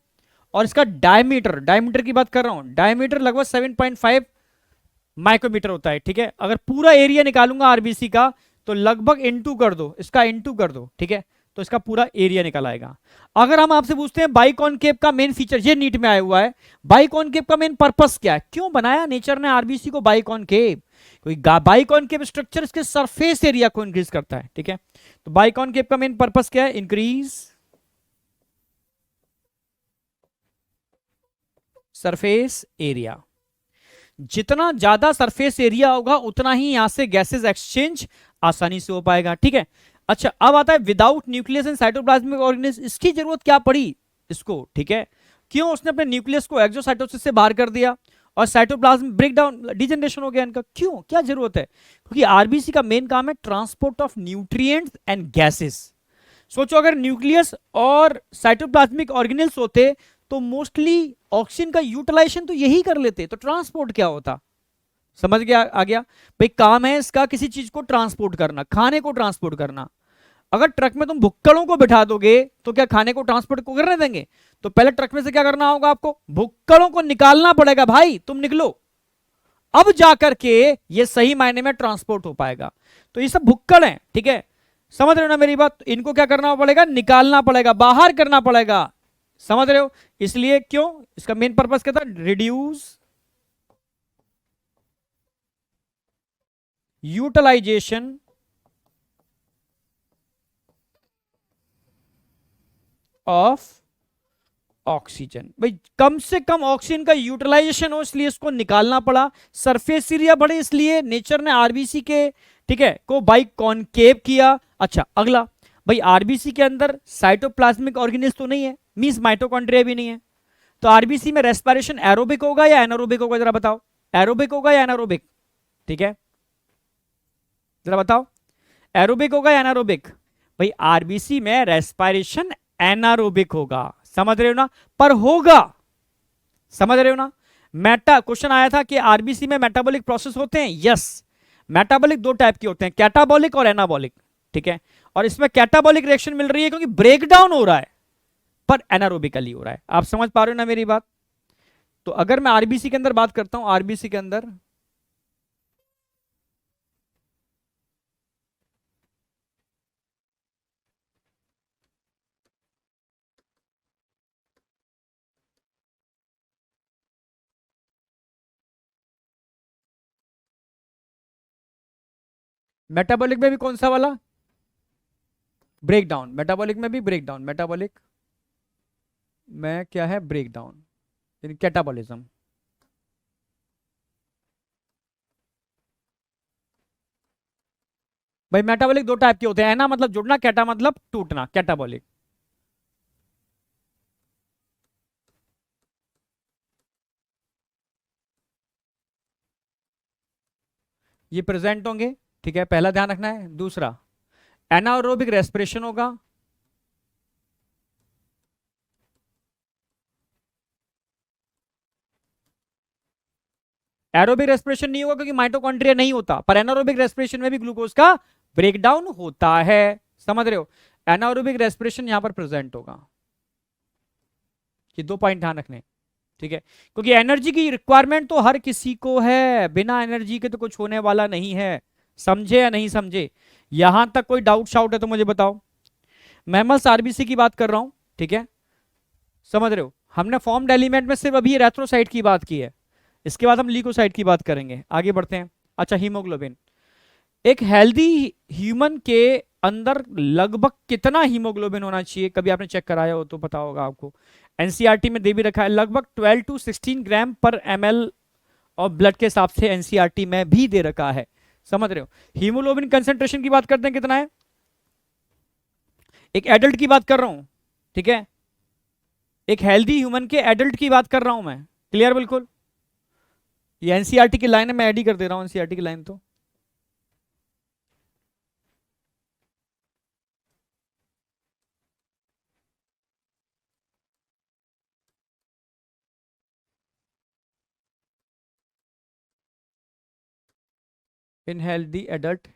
और इसका डायमीटर, डायमीटर की बात कर रहा हूं, डायमीटर लगभग 7.5 माइक्रोमीटर होता है, ठीक है? अगर पूरा एरिया निकालूंगा आरबीसी का, तो लगभग इंटू कर दो, इसका इंटू कर दो, ठीक है? तो इसका पूरा एरिया निकल आएगा। अगर हम आपसे पूछते हैं बाइकॉनकेव का मेन फीचर, ये नीट में आया हुआ है, बाइकॉनकेव का मेन पर्पस क्या है, क्यों बनाया नेचर ने आरबीसी को बाइकॉनकेव? कोई बाइकॉनकेव स्ट्रक्चर इसके सरफेस एरिया को इंक्रीज करता है, ठीक है? तो बाइकॉनकेव का मेन पर्पस क्या है? Increase surface area. जितना ज्यादा सरफेस एरिया होगा, उतना ही यहां से गैसेस एक्सचेंज आसानी से हो पाएगा, ठीक है? अच्छा, अब आता है without nucleus and cytoplasmic organelles. इसकी जरूरत क्या पड़ी इसको, ठीक है? क्यों उसने अपने न्यूक्लियस को एक्सोसाइटोसिस से बाहर कर दिया और साइटोप्लाज्म ब्रेक डाउन, डिजनरेशन हो गया इनका? क्यों, क्या जरूरत है? क्योंकि आरबीसी का मेन काम है transport of nutrients and gases. सोचो, अगर न्यूक्लियस और साइटोप्लाज्मिक ऑर्गेनेल्स होते तो मोस्टली ऑक्सीजन का यूटिलाइजेशन तो यही कर लेते, तो ट्रांसपोर्ट क्या होता? समझ गया? आ गया भाई? काम है इसका किसी चीज को ट्रांसपोर्ट करना, खाने को ट्रांसपोर्ट करना। अगर ट्रक में तुम भुक्कड़ों को बिठा दोगे तो क्या खाने को ट्रांसपोर्ट को करने देंगे? तो पहले ट्रक में से क्या करना होगा आपको? भुक्कड़ों को निकालना पड़ेगा, भाई तुम निकलो, अब जाकर के ये सही मायने में ट्रांसपोर्ट हो पाएगा। तो ये सब भुक्कड़ हैं, ठीक है? समझ रहे हो ना मेरी बात? तो इनको क्या करना पड़ेगा? निकालना पड़ेगा, बाहर करना पड़ेगा। समझ रहे हो? इसलिए क्यों, इसका मेन पर्पस क्या था? Reduce utilization of oxygen. भाई कम से कम ऑक्सीजन का यूटिलाइजेशन हो, इसलिए इसको निकालना पड़ा। सरफेस एरिया बढ़े, इसलिए नेचर ने आरबीसी के, ठीक है, को बाई कॉनकेव किया। अच्छा, अगला, भाई आरबीसी के अंदर साइटोप्लाज्मिक ऑर्गेनेल्स तो नहीं है, मींस माइटोकॉन्ड्रिया भी नहीं है, तो आरबीसी में रेस्पिरेशन एरोबिक होगा या एनारोबिक होगा? जरा बताओ, एरोबिक होगा या एनारोबिक? ठीक है, जरा बताओ, एरोबिक होगा या एनारोबिक? भाई आरबीसी में रेस्पिरेशन एनारोबिक होगा, समझ रहे हो ना? पर होगा, समझ रहे हो ना? मेटा क्वेश्चन आया था कि आरबीसी में मेटाबॉलिक प्रोसेस होते हैं, यस। मेटाबॉलिक दो टाइप के होते हैं, कैटाबॉलिक और एनाबॉलिक, ठीक है? और इसमें कैटाबॉलिक रिएक्शन मिल रही है क्योंकि ब्रेकडाउन हो रहा है, पर एनारोबिकली हो रहा है। आप समझ पा रहे हो ना मेरी बात? तो अगर मैं आरबीसी के अंदर बात करता हूं, आरबीसी के अंदर मेटाबॉलिक में भी कौन सा वाला? ब्रेकडाउन। मेटाबॉलिक में भी ब्रेकडाउन, मेटाबॉलिक में क्या है? ब्रेकडाउन, यानी कैटाबॉलिज्म। भाई मेटाबॉलिक दो टाइप के होते हैं, एना मतलब जुड़ना, कैटा मतलब टूटना, कैटाबॉलिक। ये प्रेजेंट होंगे, ठीक है, पहला ध्यान रखना है। दूसरा, एनारोबिक रेस्पिरेशन होगा, एरोबिक रेस्पिरेशन नहीं होगा क्योंकि माइटोकॉन्ड्रिया नहीं होता, पर एनारोबिक रेस्पिरेशन में भी ग्लूकोज का ब्रेकडाउन होता है। समझ रहे हो? एनारोबिक रेस्पिरेशन यहां पर प्रेजेंट होगा। ये दो पॉइंट ध्यान रखने, ठीक है? क्योंकि एनर्जी की रिक्वायरमेंट तो हर किसी को है, बिना एनर्जी के तो कुछ होने वाला नहीं है। समझे या नहीं समझे? यहां तक कोई डाउट शाउट है तो मुझे बताओ। मैमल्स आरबीसी की बात कर रहा हूं, ठीक है? समझ रहे हो? हमने फॉर्म्ड एलिमेंट में सिर्फ अभी एरिथ्रोसाइट की बात की है, इसके बाद हम ल्यूकोसाइट की बात करेंगे। आगे बढ़ते हैं। अच्छा, हीमोग्लोबिन। एक हेल्दी ह्यूमन के अंदर लगभग कितना हीमोग्लोबिन होना चाहिए? कभी आपने चेक कराया हो तो पता होगा आपको। एनसीईआरटी में दे भी रखा है, लगभग 12 टू 16 ग्राम पर एमएल और ब्लड के हिसाब से एनसीईआरटी में भी दे रखा है। समझ रहे हो? हीमोग्लोबिन कंसेंट्रेशन की बात करते हैं कितना है, एक एडल्ट की बात कर रहा हूं, ठीक है, एक हेल्दी ह्यूमन के एडल्ट की बात कर रहा हूं मैं। क्लियर बिल्कुल? ये एनसीईआरटी की लाइन है, मैं ऐड ही कर दे रहा हूं एनसीईआरटी की लाइन तो। इन healthy adult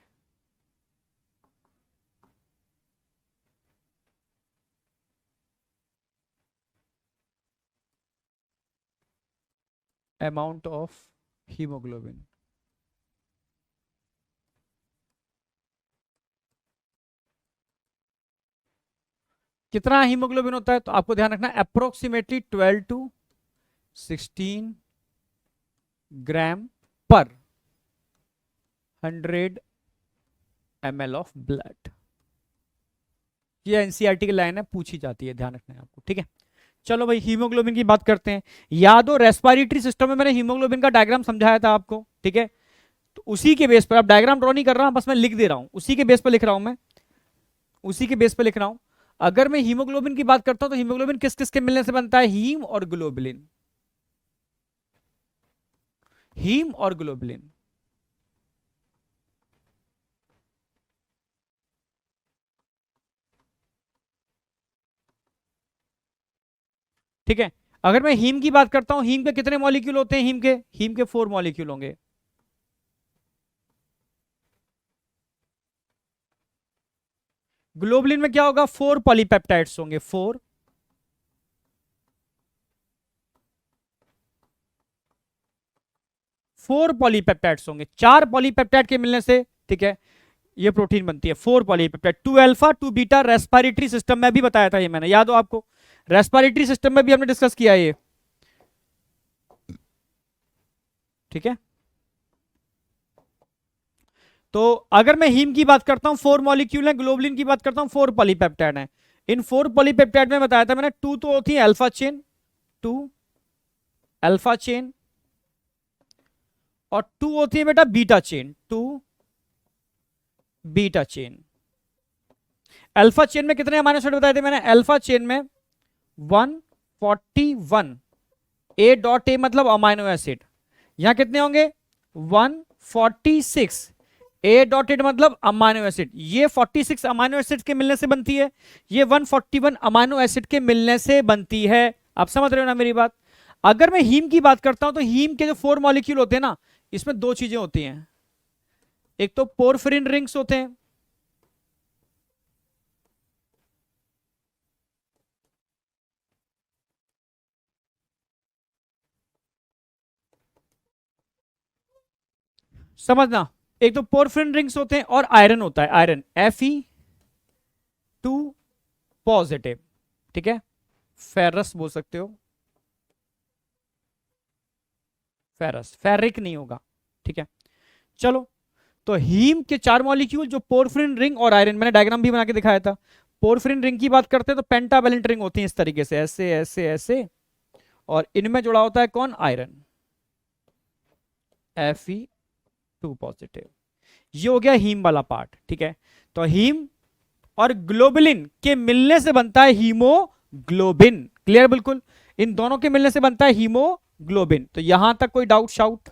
amount of haemoglobin, कितना हीमोग्लोबिन होता है, तो आपको ध्यान रखना अप्रोक्सीमेटली 12 टू 16 ग्राम पर 100 ml ऑफ ब्लड। ये एनसीईआरटी की लाइन है, पूछी जाती है, ध्यान रखना है आपको, ठीक है। चलो भाई हीमोग्लोबिन की बात करते हैं। याद हो रेस्पिरेटरी सिस्टम में मैंने हीमोग्लोबिन का डायग्राम समझाया था आपको, ठीक है। तो उसी के बेस पर, अब डायग्राम ड्रॉ नहीं कर रहा हूं, बस मैं लिख दे रहा हूं, उसी के बेस पर लिख रहा हूं मैं, उसी के बेस पर लिख रहा हूं। अगर मैं हीमोग्लोबिन की बात करता हूं तो हीमोग्लोबिन किस किस के मिलने से बनता है, हीम और ग्लोबुलिन, हीम और ग्लोबुलिन। ठीक है, अगर मैं हीम की बात करता हूं, हीम के कितने मॉलिक्यूल होते हैं, हीम के 4 मॉलिक्यूल होंगे। ग्लोबुलिन में क्या होगा, 4 पॉलीपेप्टाइड्स होंगे, 4 पॉलीपेप्टाइड्स होंगे, 4 पॉलीपेप्टाइड के मिलने से, ठीक है, ये प्रोटीन बनती है। 4 polypeptide, 2 alpha 2 beta, respiratory system में भी बताया था ये मैंने, याद हो आपको, रेस्पिरेटरी सिस्टम में भी हमने डिस्कस किया ये, ठीक है। तो अगर मैं हीम की बात करता हूं 4 मॉलिक्यूल है, ग्लोबुलिन की बात करता हूं 4 पॉलीपेप्टाइड है। इन 4 पॉलीपेप्टाइड में बताया था मैंने 2 तो होती है अल्फा चेन, 2 अल्फा चेन, और 2 होती है बेटा beta chain, 2 beta chain. Alpha chain में कितने अमीनो एसिड बताए थे मैंने, अल्फा चेन में 141, ए डॉट ए मतलब अमीनो एसिड, यहां कितने होंगे 146, ए डॉट एड मतलब अमाइनो एसिड, ये 46 अमाइनो एसिड के मिलने से बनती है, ये 141 अमाइनो एसिड के मिलने से बनती है। आप समझ रहे हो ना मेरी बात? अगर मैं हीम की बात करता हूं तो हीम के जो 4 मॉलिक्यूल होते हैं ना, इसमें 2 चीजें होती हैं, एक तो पोरफिरिन रिंग्स होते हैं, समझना, एक तो पोरफिरिन रिंग्स होते हैं और आयरन होता है, आयरन Fe2 पॉजिटिव, ठीक है, फेरस बोल सकते हो, फेरस, फेरिक नहीं होगा, ठीक है। चलो, तो हीम के 4 मॉलिक्यूल जो पोरफिरिन रिंग और आयरन, मैंने डायग्राम भी बना के दिखाया था। पोरफिरिन रिंग की बात करते हैं तो पेंटावेलेंट रिंग होती है इस तरीके से, ऐसे ऐसे ऐसे, और इनमें जुड़ा होता है कौन, आयरन, Fe2 पॉजिटिव। ये हो गया हीम वाला पार्ट, ठीक है। तो हीम और ग्लोबुलिन के मिलने से बनता है हीमोग्लोबिन, क्लियर बिल्कुल, इन दोनों के मिलने से बनता है हीमोग्लोबिन। तो यहां तक कोई डाउट शाउट?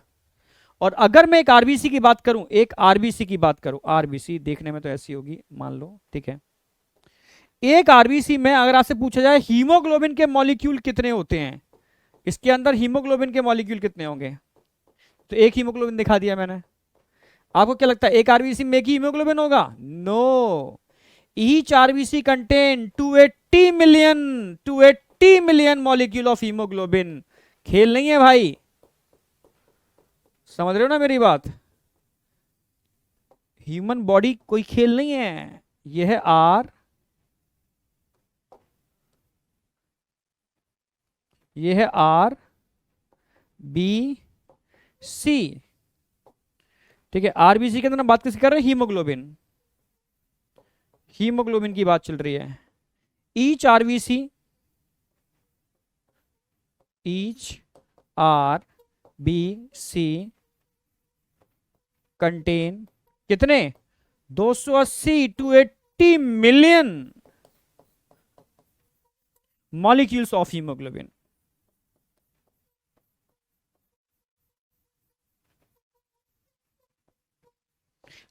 और अगर मैं एक आरबीसी की बात करूं, एक आरबीसी की बात करूं, आरबीसी देखने में तो ऐसी होगी मान लो, ठीक है। एक आरबीसी में अगर आपसे पूछा जाए हीमोग्लोबिन के मॉलिक्यूल कितने होते हैं, इसके अंदर हीमोग्लोबिन के मॉलिक्यूल कितने होंगे, तो एक हीमोग्लोबिन दिखा दिया मैंने। आपको क्या लगता है एक आरबीसी में एक ही हीमोग्लोबिन होगा? No, each RBC contain 280 million molecule of haemoglobin. खेल नहीं है भाई, समझ रहे हो ना मेरी बात? ह्यूमन बॉडी कोई खेल नहीं है, यह है आर, यह है आर बी सी, ठीक है। आरबीसी के अंदर बात किसकी कर रहे हैं, हीमोग्लोबिन, हीमोग्लोबिन की बात चल रही है। Each RBC each R B C contain कितने 280 to 80 million molecules of haemoglobin.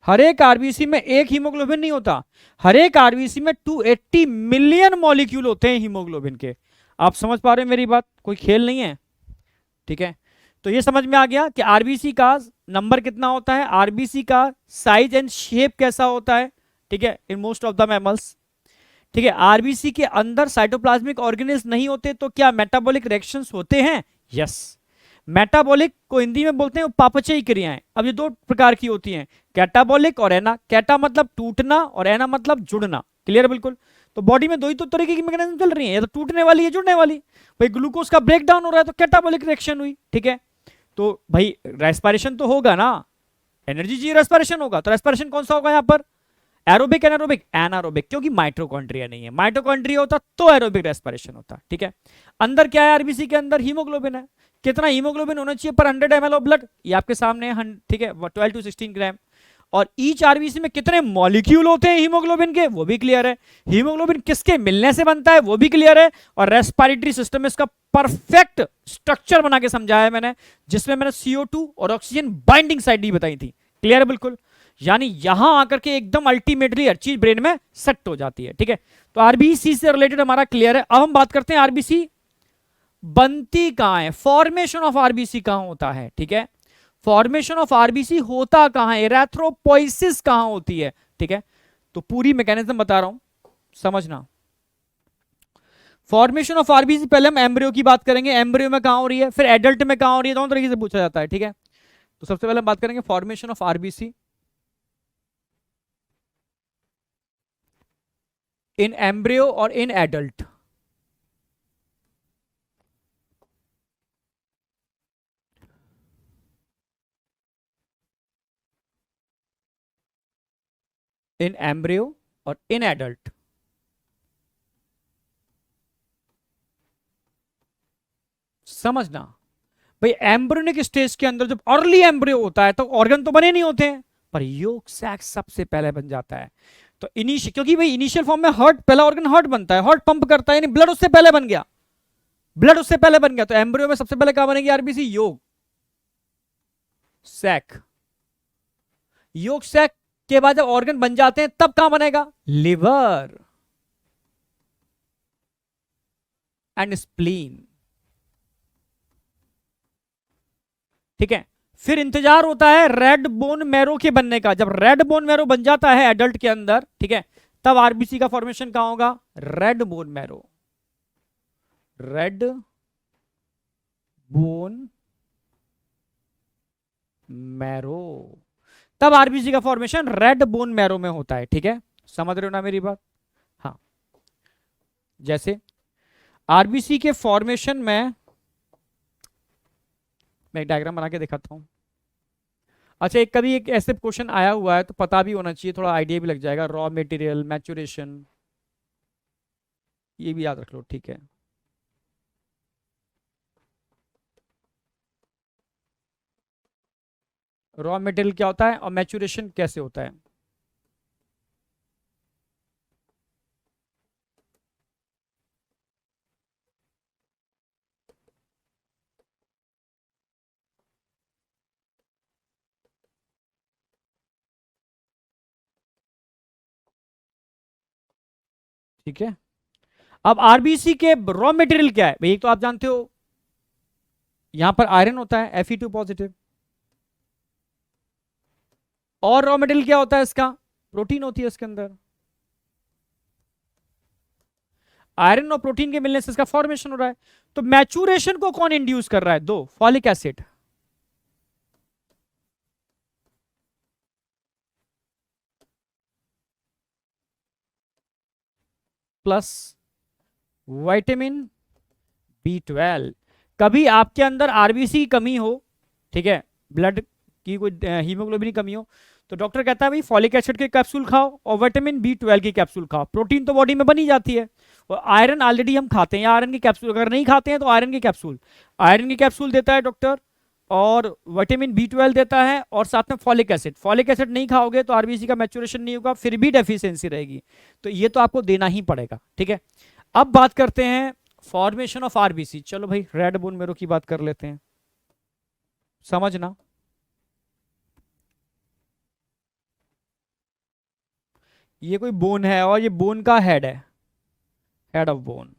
हर एक आरबीसी में एक हीमोग्लोबिन नहीं होता, हर एक आरबीसी में 280 मिलियन मॉलिक्यूल होते हैं हीमोग्लोबिन के। आप समझ पा रहे हैं मेरी बात, कोई खेल नहीं है, ठीक है। तो ये समझ में आ गया कि आरबीसी का नंबर कितना होता है, आरबीसी का साइज एंड शेप कैसा होता है, ठीक है, इन मोस्ट ऑफ द मैमल्स, ठीक है। आरबीसी के अंदर साइटोप्लाज्मिक ऑर्गेनिज्म नहीं होते तो क्या मेटाबॉलिक रिएक्शंस होते हैं? यस। मेटाबॉलिक को हिंदी में बोलते हैं उपापचयी क्रियाएं। अब ये दो प्रकार की होती हैं, कैटाबॉलिक और एना। कैटा मतलब टूटना और एना मतलब जुड़ना। क्लियर बिल्कुल। तो बॉडी में दो ही तो तरीके की मैकेनिज्म चल रही है, या तो टूटने वाली है जुड़ने वाली। भाई ग्लूकोज का ब्रेक डाउन हो रहा है तो कैटाबॉलिक रिएक्शन हुई, ठीक है। तो भाई रेस्पिरेशन तो होगा ना, एनर्जी चाहिए, रेस्पिरेशन होगा। तो रेस्पिरेशन कौन सा होगा यहाँ पर, एरोबिक एनारोबिक? एनारोबिक, क्योंकि माइटोकॉन्ड्रिया नहीं है। माइटोकॉन्ड्रिया होता तो एरोबिक रेस्पिरेशन होता, ठीक है। अंदर क्या है आरबीसी के अंदर, हीमोग्लोबिन है। कितना हीमोग्लोबिन होना चाहिए पर 100 ml ऑफ ब्लड, ये आपके सामने है, ठीक है, 12 to 16 ग्राम। और ईच आरबीसी में कितने मॉलिक्यूल होते हैं हीमोग्लोबिन के, वो भी क्लियर है। हीमोग्लोबिन किसके मिलने से बनता है, वो भी क्लियर है। और रेस्पिरेटरी सिस्टम में इसका परफेक्ट स्ट्रक्चर बना के समझाया है मैंने, जिसमें मैंने CO2 और ऑक्सीजन बाइंडिंग साइड भी बताई थी। क्लियर है बिल्कुल। यानी यहां आकर के एकदम अल्टीमेटली हर चीज ब्रेन में सेट हो जाती है, ठीक है। तो आरबीसी से रिलेटेड हमारा क्लियर है। अब हम बात करते हैं आरबीसी बनती कहां है, फॉर्मेशन ऑफ आरबीसी कहां होता है, ठीक है। फॉर्मेशन ऑफ आरबीसी होता कहां है, एरेथ्रोपोइसिस कहां होती है, ठीक है। तो पूरी मैकेनिज्म बता रहा हूं, समझना। फॉर्मेशन ऑफ आरबीसी, पहले हम एम्ब्रियो की बात करेंगे, एम्ब्रियो में कहां हो रही है, फिर एडल्ट में कहां हो रही है, दोनों तरीके से पूछा जाता है, ठीक है। तो सबसे पहले हम बात करेंगे formation of RBC in embryo और इन एडल्ट। इन एम्ब्रियो और इन एडल्ट। समझना भाई, एम्ब्रियोनिक स्टेज के अंदर जब अर्ली एम्ब्रियो होता है तो ऑर्गन तो बने नहीं होते हैं, पर योग सैक सबसे पहले बन जाता है। तो इनिशियल, क्योंकि भाई इनिशियल फॉर्म में हार्ट, पहला ऑर्गन हार्ट बनता है, हार्ट पंप करता है, यानी ब्लड उससे पहले बन गया, ब्लड उससे पहले बन गया। तो एम्ब्रियो में सबसे पहले क्या बनेगी RBC, yolk sac. Yolk sac के बाद जब ऑर्गन बन जाते हैं तब कहां बनेगा, लिवर एंड स्प्लीन, ठीक है। फिर इंतजार होता है रेड बोन मैरो के बनने का। जब रेड बोन मैरो बन जाता है एडल्ट के अंदर, ठीक है, तब आरबीसी का फॉर्मेशन कहां होगा, red bone marrow, red bone marrow, तब आरबीसी का फॉर्मेशन रेड बोन मैरो में होता है, ठीक है। समझ रहे हो ना मेरी बात? हाँ, जैसे आरबीसी के फॉर्मेशन में मैं एक डायग्राम बना के दिखाता हूं। अच्छा, एक कभी एक ऐसे क्वेश्चन आया हुआ है तो पता भी होना चाहिए, थोड़ा आइडिया भी लग जाएगा। रॉ मटेरियल, मैच्योरेशन, ये भी याद रख लो, ठीक है। रॉ मटेरियल क्या होता है और मैच्योरेशन कैसे होता है। ठीक है, अब आरबीसी के रॉ मटेरियल क्या है भाई, एक तो आप जानते हो यहां पर आयरन होता है Fe2 पॉजिटिव, और रॉ मटेरियल क्या होता है इसका, प्रोटीन होती है इसके अंदर। आयरन और प्रोटीन के मिलने से इसका फॉर्मेशन हो रहा है। तो मैचुरेशन को कौन इंड्यूस कर रहा है, दो, folic acid plus vitamin B12। कभी आपके अंदर आरबीसी की कमी हो, ठीक है, ब्लड कि कोई हीमोग्लोबिन की कमी हो, तो डॉक्टर कहता है भाई फॉलिक एसिड के कैप्सूल खाओ और विटामिन B12 की कैप्सूल खाओ। प्रोटीन तो बॉडी में बनी जाती है, और आयरन ऑलरेडी हम खाते हैं, आयरन की कैप्सूल अगर नहीं खाते हैं तो आयरन की कैप्सूल देता है डॉक्टर, और विटामिन B12 देता है, और साथ में फॉलिक एसिड नहीं खाओगे तो आरबीसी का मैच्योरेशन नहीं होगा, फिर भी डेफिशिएंसी रहेगी, तो ये तो आपको देना ही पड़ेगा, ठीक है। अब बात करते हैं फॉर्मेशन ऑफ आरबीसी। चलो भाई रेड बोन मेरो की बात कर लेते हैं, समझना। ये कोई बोन है और ये बोन का हेड है, हेड ऑफ बोन,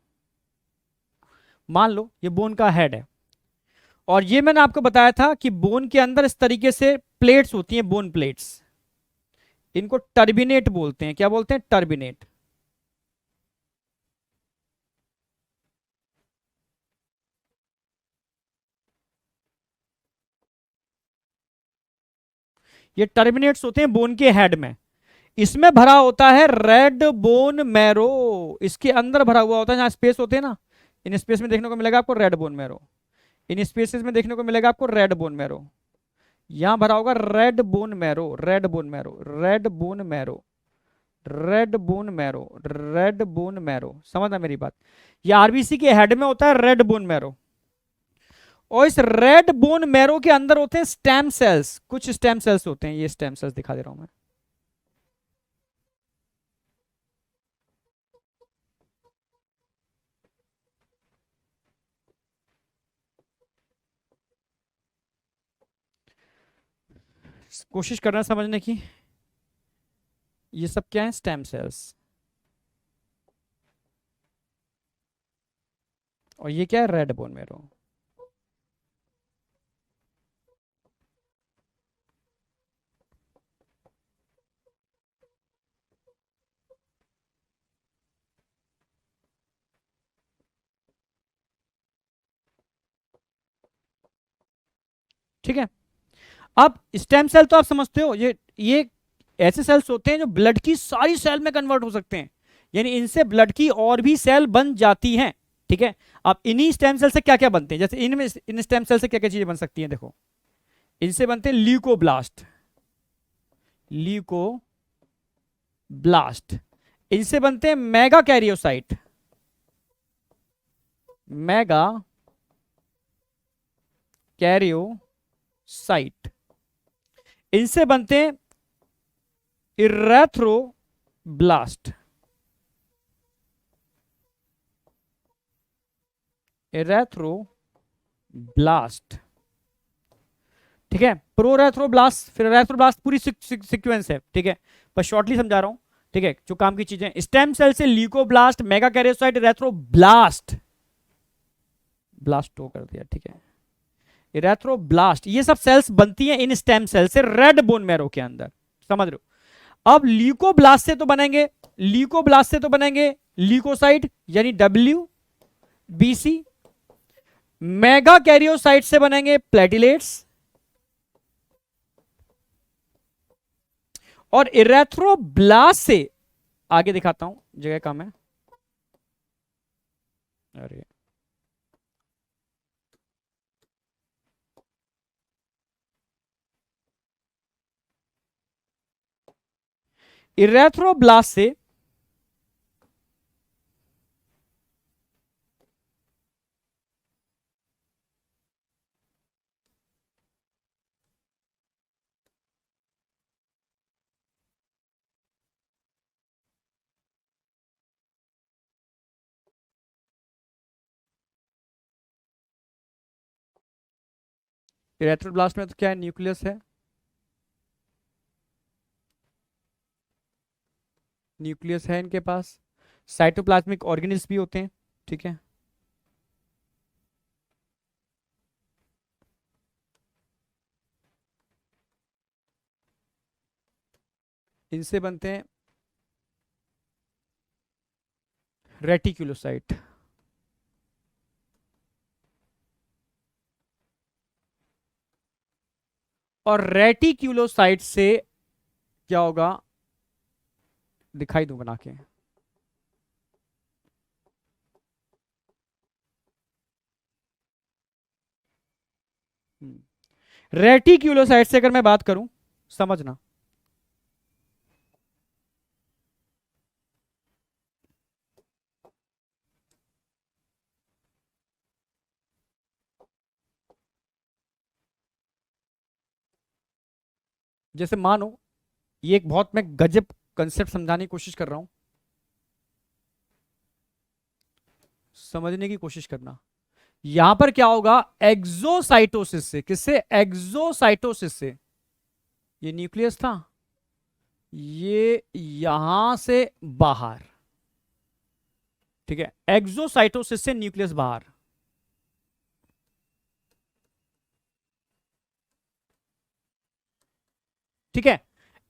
मान लो ये बोन का हेड है, और ये मैंने आपको बताया था कि बोन के अंदर इस तरीके से प्लेट्स होती हैं, बोन प्लेट्स, इनको टर्बिनेट बोलते हैं। क्या बोलते हैं? टर्बिनेट। ये टर्मिनेट्स होते हैं बोन के हेड में। इसमें भरा होता है रेड बोन मैरो, इसके अंदर भरा हुआ होता है, जहां स्पेस होते हैं ना, इन स्पेस में देखने को मिलेगा आपको रेड बोन मैरो, इन स्पेसेस में देखने को मिलेगा आपको रेड बोन मैरो। यहां भरा होगा red bone marrow, red bone marrow, red bone marrow, red bone marrow, red bone marrow, समझना मेरी बात। ये आरबीसी के हेड में होता है रेड बोन मैरो, और इस रेड बोन मैरो के अंदर होते हैं स्टेम सेल्स, कुछ स्टेम सेल्स होते हैं, ये स्टेम सेल्स दिखा दे रहा हूं मैं। कोशिश करना समझने की। ये सब क्या है? Stem cells. और ये क्या है? Red bone marrow. ठीक है। अब स्टेम सेल तो आप समझते हो, ये ऐसे सेल्स होते हैं जो ब्लड की सारी सेल में कन्वर्ट हो सकते हैं, यानी इनसे ब्लड की और भी सेल बन जाती हैं, ठीक है। अब इन्हीं स्टेम सेल से क्या क्या बनते हैं, जैसे इनमें, इन स्टेम सेल से क्या क्या चीजें बन सकती हैं, देखो। इनसे बनते हैं ल्यूकोब्लास्ट, ल्यूकोब्लास्ट। इनसे बनते हैं मेगा कैरियोसाइट, मेगा कैरियोसाइट। इनसे बनते हैं इरेथ्रोब्लास्ट, इरेथ्रोब्लास्ट, ठीक है। प्रोरेथ्रोब्लास्ट, फिर रेथ्रोब्लास्ट, पूरी सीक्वेंस है, ठीक है, पर शॉर्टली समझा रहा हूं, ठीक है, जो काम की चीजें। स्टेम सेल से ल्यूकोब्लास्ट, मेगा कैरियोसाइट, रेथ्रोब्लास्ट, ब्लास्ट हो कर दिया, ठीक है, इरेथ्रोब्लास्ट, ये सब सेल्स बनती हैं इन स्टेम सेल से रेड बोन मैरो के अंदर, समझ रहे हो। अब ल्यूकोब्लास्ट से तो बनेंगे, ल्यूकोब्लास्ट से तो बनेंगे ल्यूकोसाइट यानी WBC। मेगा कैरियोसाइट से बनेंगे प्लेटिलेट्स, और इरेथ्रोब्लास्ट से आगे दिखाता हूं, जगह कम है, अरे इरेथ्रोब्लास्ट से इरेथ्रोब्लास्ट में तो क्या है? न्यूक्लियस है, न्यूक्लियस है इनके पास, साइटोप्लाज्मिक ऑर्गेनिल्स भी होते हैं, ठीक है। इनसे बनते हैं रेटिक्यूलोसाइट, और रेटिक्यूलोसाइट से क्या होगा, दिखाई दूं बना के। रेटिक्यूलोसाइट से अगर मैं बात करूं, समझना, जैसे मानो ये एक बहुत मैं गजब कंसेप्ट समझाने की कोशिश कर रहा हूं, समझने की कोशिश करना। यहां पर क्या होगा, एक्सोसाइटोसिस से, किससे, एक्सोसाइटोसिस से, ये न्यूक्लियस था, ये यहां से बाहर, ठीक है, एक्सोसाइटोसिस से न्यूक्लियस बाहर, ठीक है,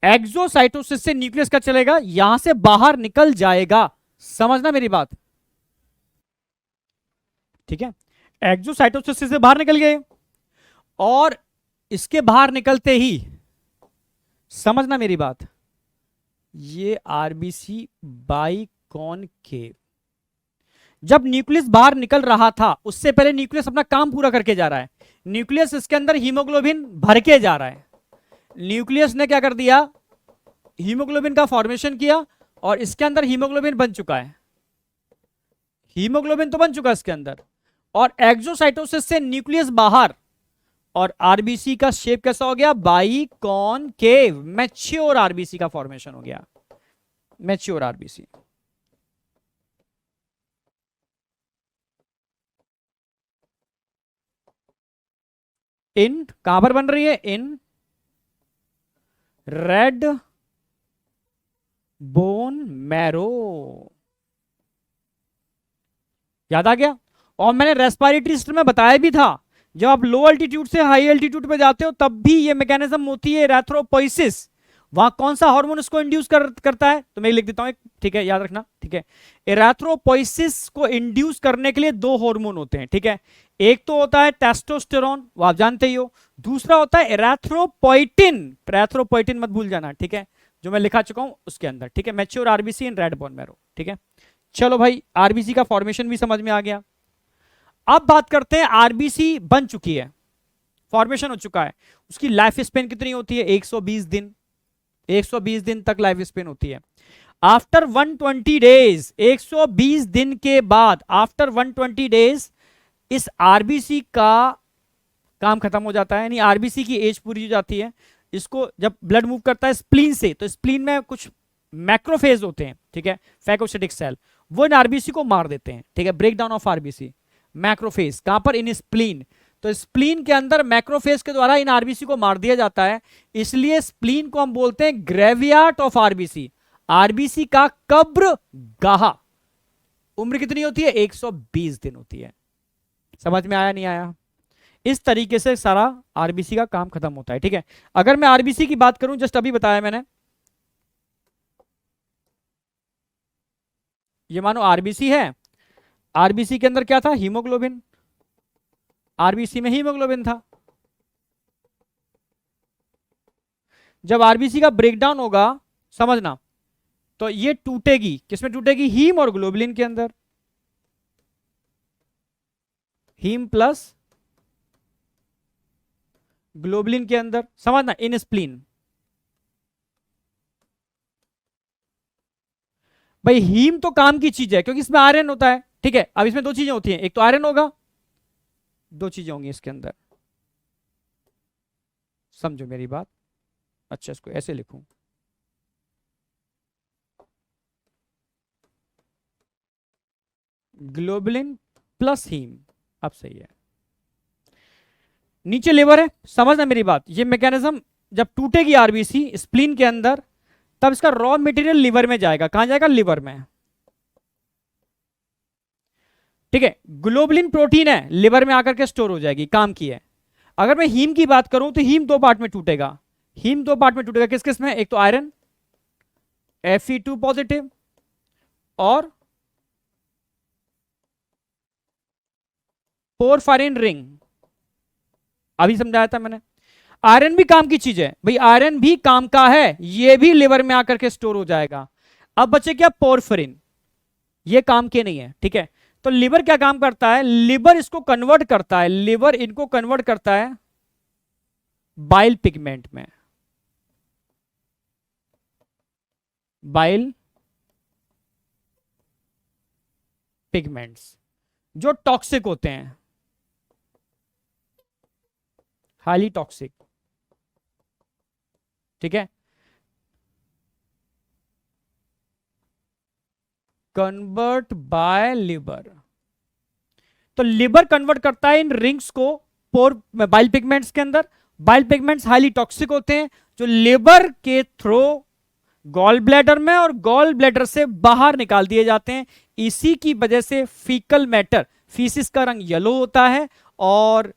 एक्सोसाइटोसिस से न्यूक्लियस का चलेगा, यहां से बाहर निकल जाएगा, समझना मेरी बात, ठीक है, एक्सोसाइटोसिस से बाहर निकल गए, और इसके बाहर निकलते ही, समझना मेरी बात, ये आरबीसी बाई कॉनकेव, जब न्यूक्लियस बाहर निकल रहा था उससे पहले न्यूक्लियस अपना काम पूरा करके जा रहा है, न्यूक्लियस इसके अंदर हीमोग्लोबिन भर के जा रहा है, न्यूक्लियस ने क्या कर दिया, हीमोग्लोबिन का फॉर्मेशन किया, और इसके अंदर हीमोग्लोबिन बन चुका है, हीमोग्लोबिन तो बन चुका है इसके अंदर, और एक्सोसाइटोसिस से न्यूक्लियस बाहर, और आरबीसी का शेप कैसा हो गया, बाई कॉनकेव, मैच्योर आरबीसी का फॉर्मेशन हो गया, मैच्योर आरबीसी। इन कहां पर बन रही है, इन रेड बोन मैरो, याद आ गया। और मैंने रेस्पिरेटरी सिस्टम में बताया भी था, जब आप लो अल्टीट्यूड से हाई अल्टीट्यूड पे जाते हो तब भी ये मैकेनिज्म होती है एराथ्रोपोइसिस, वहां कौन सा हार्मोन इसको इंड्यूस करता है, तो मैं लिख देता हूं एक, ठीक है, याद रखना, ठीक है, एराथ्रोपोइसिस को इंड्यूस करने के लिए दो हार्मोन होते हैं, ठीक है, एक तो होता है टेस्टोस्टेरोन, वो आप जानते ही हो, दूसरा होता है एराथ्रोपोइटिन, एराथ्रोपोइटिन मत भूल जाना, ठीक है, जो मैं लिखा चुका हूं उसके अंदर, ठीक है, mature RBC in red bone marrow, ठीक है। चलो भाई, आरबीसी का फॉर्मेशन भी समझ में आ गया। अब बात करते हैं, आरबीसी बन चुकी है, फॉर्मेशन हो चुका है, उसकी लाइफ स्पेन कितनी होती है, 120 दिन, 120 दिन तक लाइफ स्पेन होती है। आफ्टर 120 डेज, 120 दिन के बाद, आफ्टर 120 डेज इस आरबीसी का काम खत्म हो जाता है, यानी आरबीसी की एज पूरी हो जाती है। इसको जब ब्लड मूव करता है स्प्लीन से, तो स्प्लीन में कुछ मैक्रोफेज होते हैं, ठीक है, फैगोसिटिक सेल, वो इन आरबीसी को मार देते हैं, ठीक है, break down of RBC, macrophage कहां पर, इन स्प्लीन, तो स्प्लीन के अंदर मैक्रोफेज के द्वारा इन आरबीसी को मार दिया जाता है, इसलिए स्प्लीन को हम बोलते हैं ग्रेवियार्ड ऑफ आरबीसी, आरबीसी का कब्र गाह। उम्र कितनी होती है, 120 दिन होती है। समझ में आया नहीं आया, इस तरीके से सारा आरबीसी का काम खत्म होता है, ठीक है। अगर मैं आरबीसी की बात करूं, जस्ट अभी बताया मैंने, ये मानो आरबीसी है, आरबीसी के अंदर क्या था, हीमोग्लोबिन, आरबीसी में हीमोग्लोबिन था, जब आरबीसी का ब्रेकडाउन होगा, समझना, तो ये टूटेगी, किसमें टूटेगी, हीम और ग्लोबुलिन के अंदर, हीम प्लस ग्लोबुलिन के अंदर, समझना, इन स्प्लीन। भाई हीम तो काम की चीज है क्योंकि इसमें आयरन होता है, ठीक है, अब इसमें दो चीजें होती हैं, एक तो आयरन होगा, दो चीजें होंगी इसके अंदर, समझो मेरी बात। अच्छा, इसको ऐसे लिखूं, ग्लोबुलिन प्लस हीम, अब सही है, नीचे लिवर है, समझना मेरी बात, ये मैकेनिज्म जब टूटेगी आरबीसी स्प्लीन के अंदर, तब इसका रॉ मटेरियल लिवर में जाएगा, कहां जाएगा, लिवर में, ठीक है, ग्लोबुलिन प्रोटीन है, लिवर में आकर के स्टोर हो जाएगी, काम की है। अगर मैं हीम की बात करूं तो हीम दो पार्ट में टूटेगा, हीम दो पार्ट में टूटेगा, किस किस में, एक तो आयरन Fe2 पॉजिटिव, और पोरफायरिन रिंग, अभी समझाया था मैंने। आयरन भी काम की चीज है भाई, आयरन भी काम का है, ये भी लिवर में आकर के स्टोर हो जाएगा। अब बचे क्या, पोरफिरिन, ये काम के नहीं है, ठीक है। तो लिवर क्या काम करता है, लिवर इसको कन्वर्ट करता है, लिवर इनको कन्वर्ट करता है बाइल पिगमेंट में, बाइल पिगमेंट्स जो टॉक्सिक होते हैं, हाईली टॉक्सिक, ठीक है। कन्वर्ट बाय लिवर, तो लिवर कन्वर्ट करता है इन रिंग्स को पोर बाइल पिगमेंट्स के अंदर। बाइल पिगमेंट्स हाईली टॉक्सिक होते हैं जो लिवर के थ्रू गॉल ब्लैडर में और गॉल ब्लैडर से बाहर निकाल दिए जाते हैं। इसी की वजह से फीकल मैटर, फीसिस का रंग येलो होता है और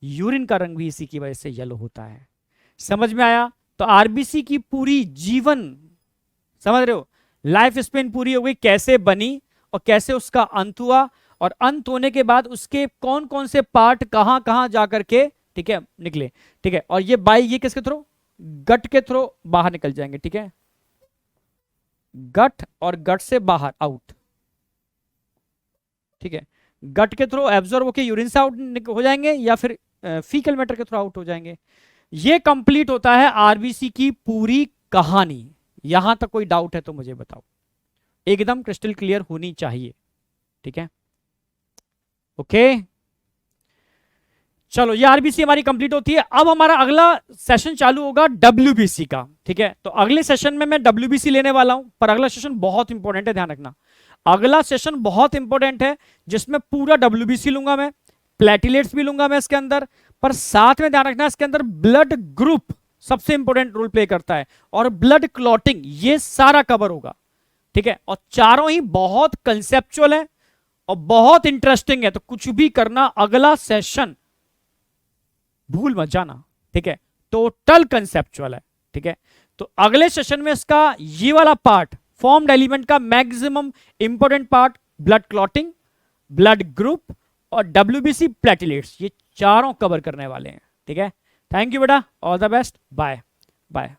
यूरिन का रंग भी इसी की वजह से येलो होता है। समझ में आया? तो आरबीसी की पूरी जीवन, समझ रहे हो, लाइफ स्पेन पूरी हो गई, कैसे बनी और कैसे उसका अंत हुआ, और अंत होने के बाद उसके कौन कौन से पार्ट कहां कहां जाकर के, ठीक है, निकले, ठीक है। और ये किसके थ्रू? गट के थ्रू बाहर निकल जाएंगे, ठीक है, गट और गट से बाहर आउट, ठीक है। गट के थ्रू एब्जॉर्ब होकर यूरिन से आउट हो जाएंगे या फिर फीकल मैटर के थ्रू आउट हो जाएंगे। ये कंप्लीट होता है आरबीसी की पूरी कहानी। यहां तक कोई डाउट है तो मुझे बताओ, एकदम क्रिस्टल क्लियर होनी चाहिए, ठीक है, ओके। चलो ये आरबीसी हमारी कंप्लीट होती है। अब हमारा अगला सेशन चालू होगा डब्ल्यूबीसी का, ठीक है। तो अगले सेशन में मैं डब्ल्यूबीसी लेने वाला हूं, पर अगला सेशन बहुत इंपॉर्टेंट है, ध्यान रखना। अगला सेशन बहुत इंपॉर्टेंट है जिसमें पूरा डब्ल्यूबीसी लूंगा मैं, प्लेटिलेट्स भी लूंगा मैं इसके अंदर, पर साथ में ध्यान रखना इसके अंदर ब्लड ग्रुप सबसे इंपॉर्टेंट रोल प्ले करता है, और ब्लड क्लॉटिंग, ये सारा कवर होगा, ठीक है। और चारों ही बहुत कंसेप्चुअल है और बहुत इंटरेस्टिंग है, तो कुछ भी करना, अगला सेशन भूल मत जाना, ठीक है, टोटल कंसेप्चुअल है, ठीक है। तो अगले सेशन में इसका ये वाला पार्ट, फॉर्म्ड एलिमेंट का maximum important part, blood clotting, blood group और डब्ल्यूबीसी प्लेटिलेट्स, ये चारों कवर करने वाले हैं, ठीक है। थैंक यू बेटा, all the best, bye bye.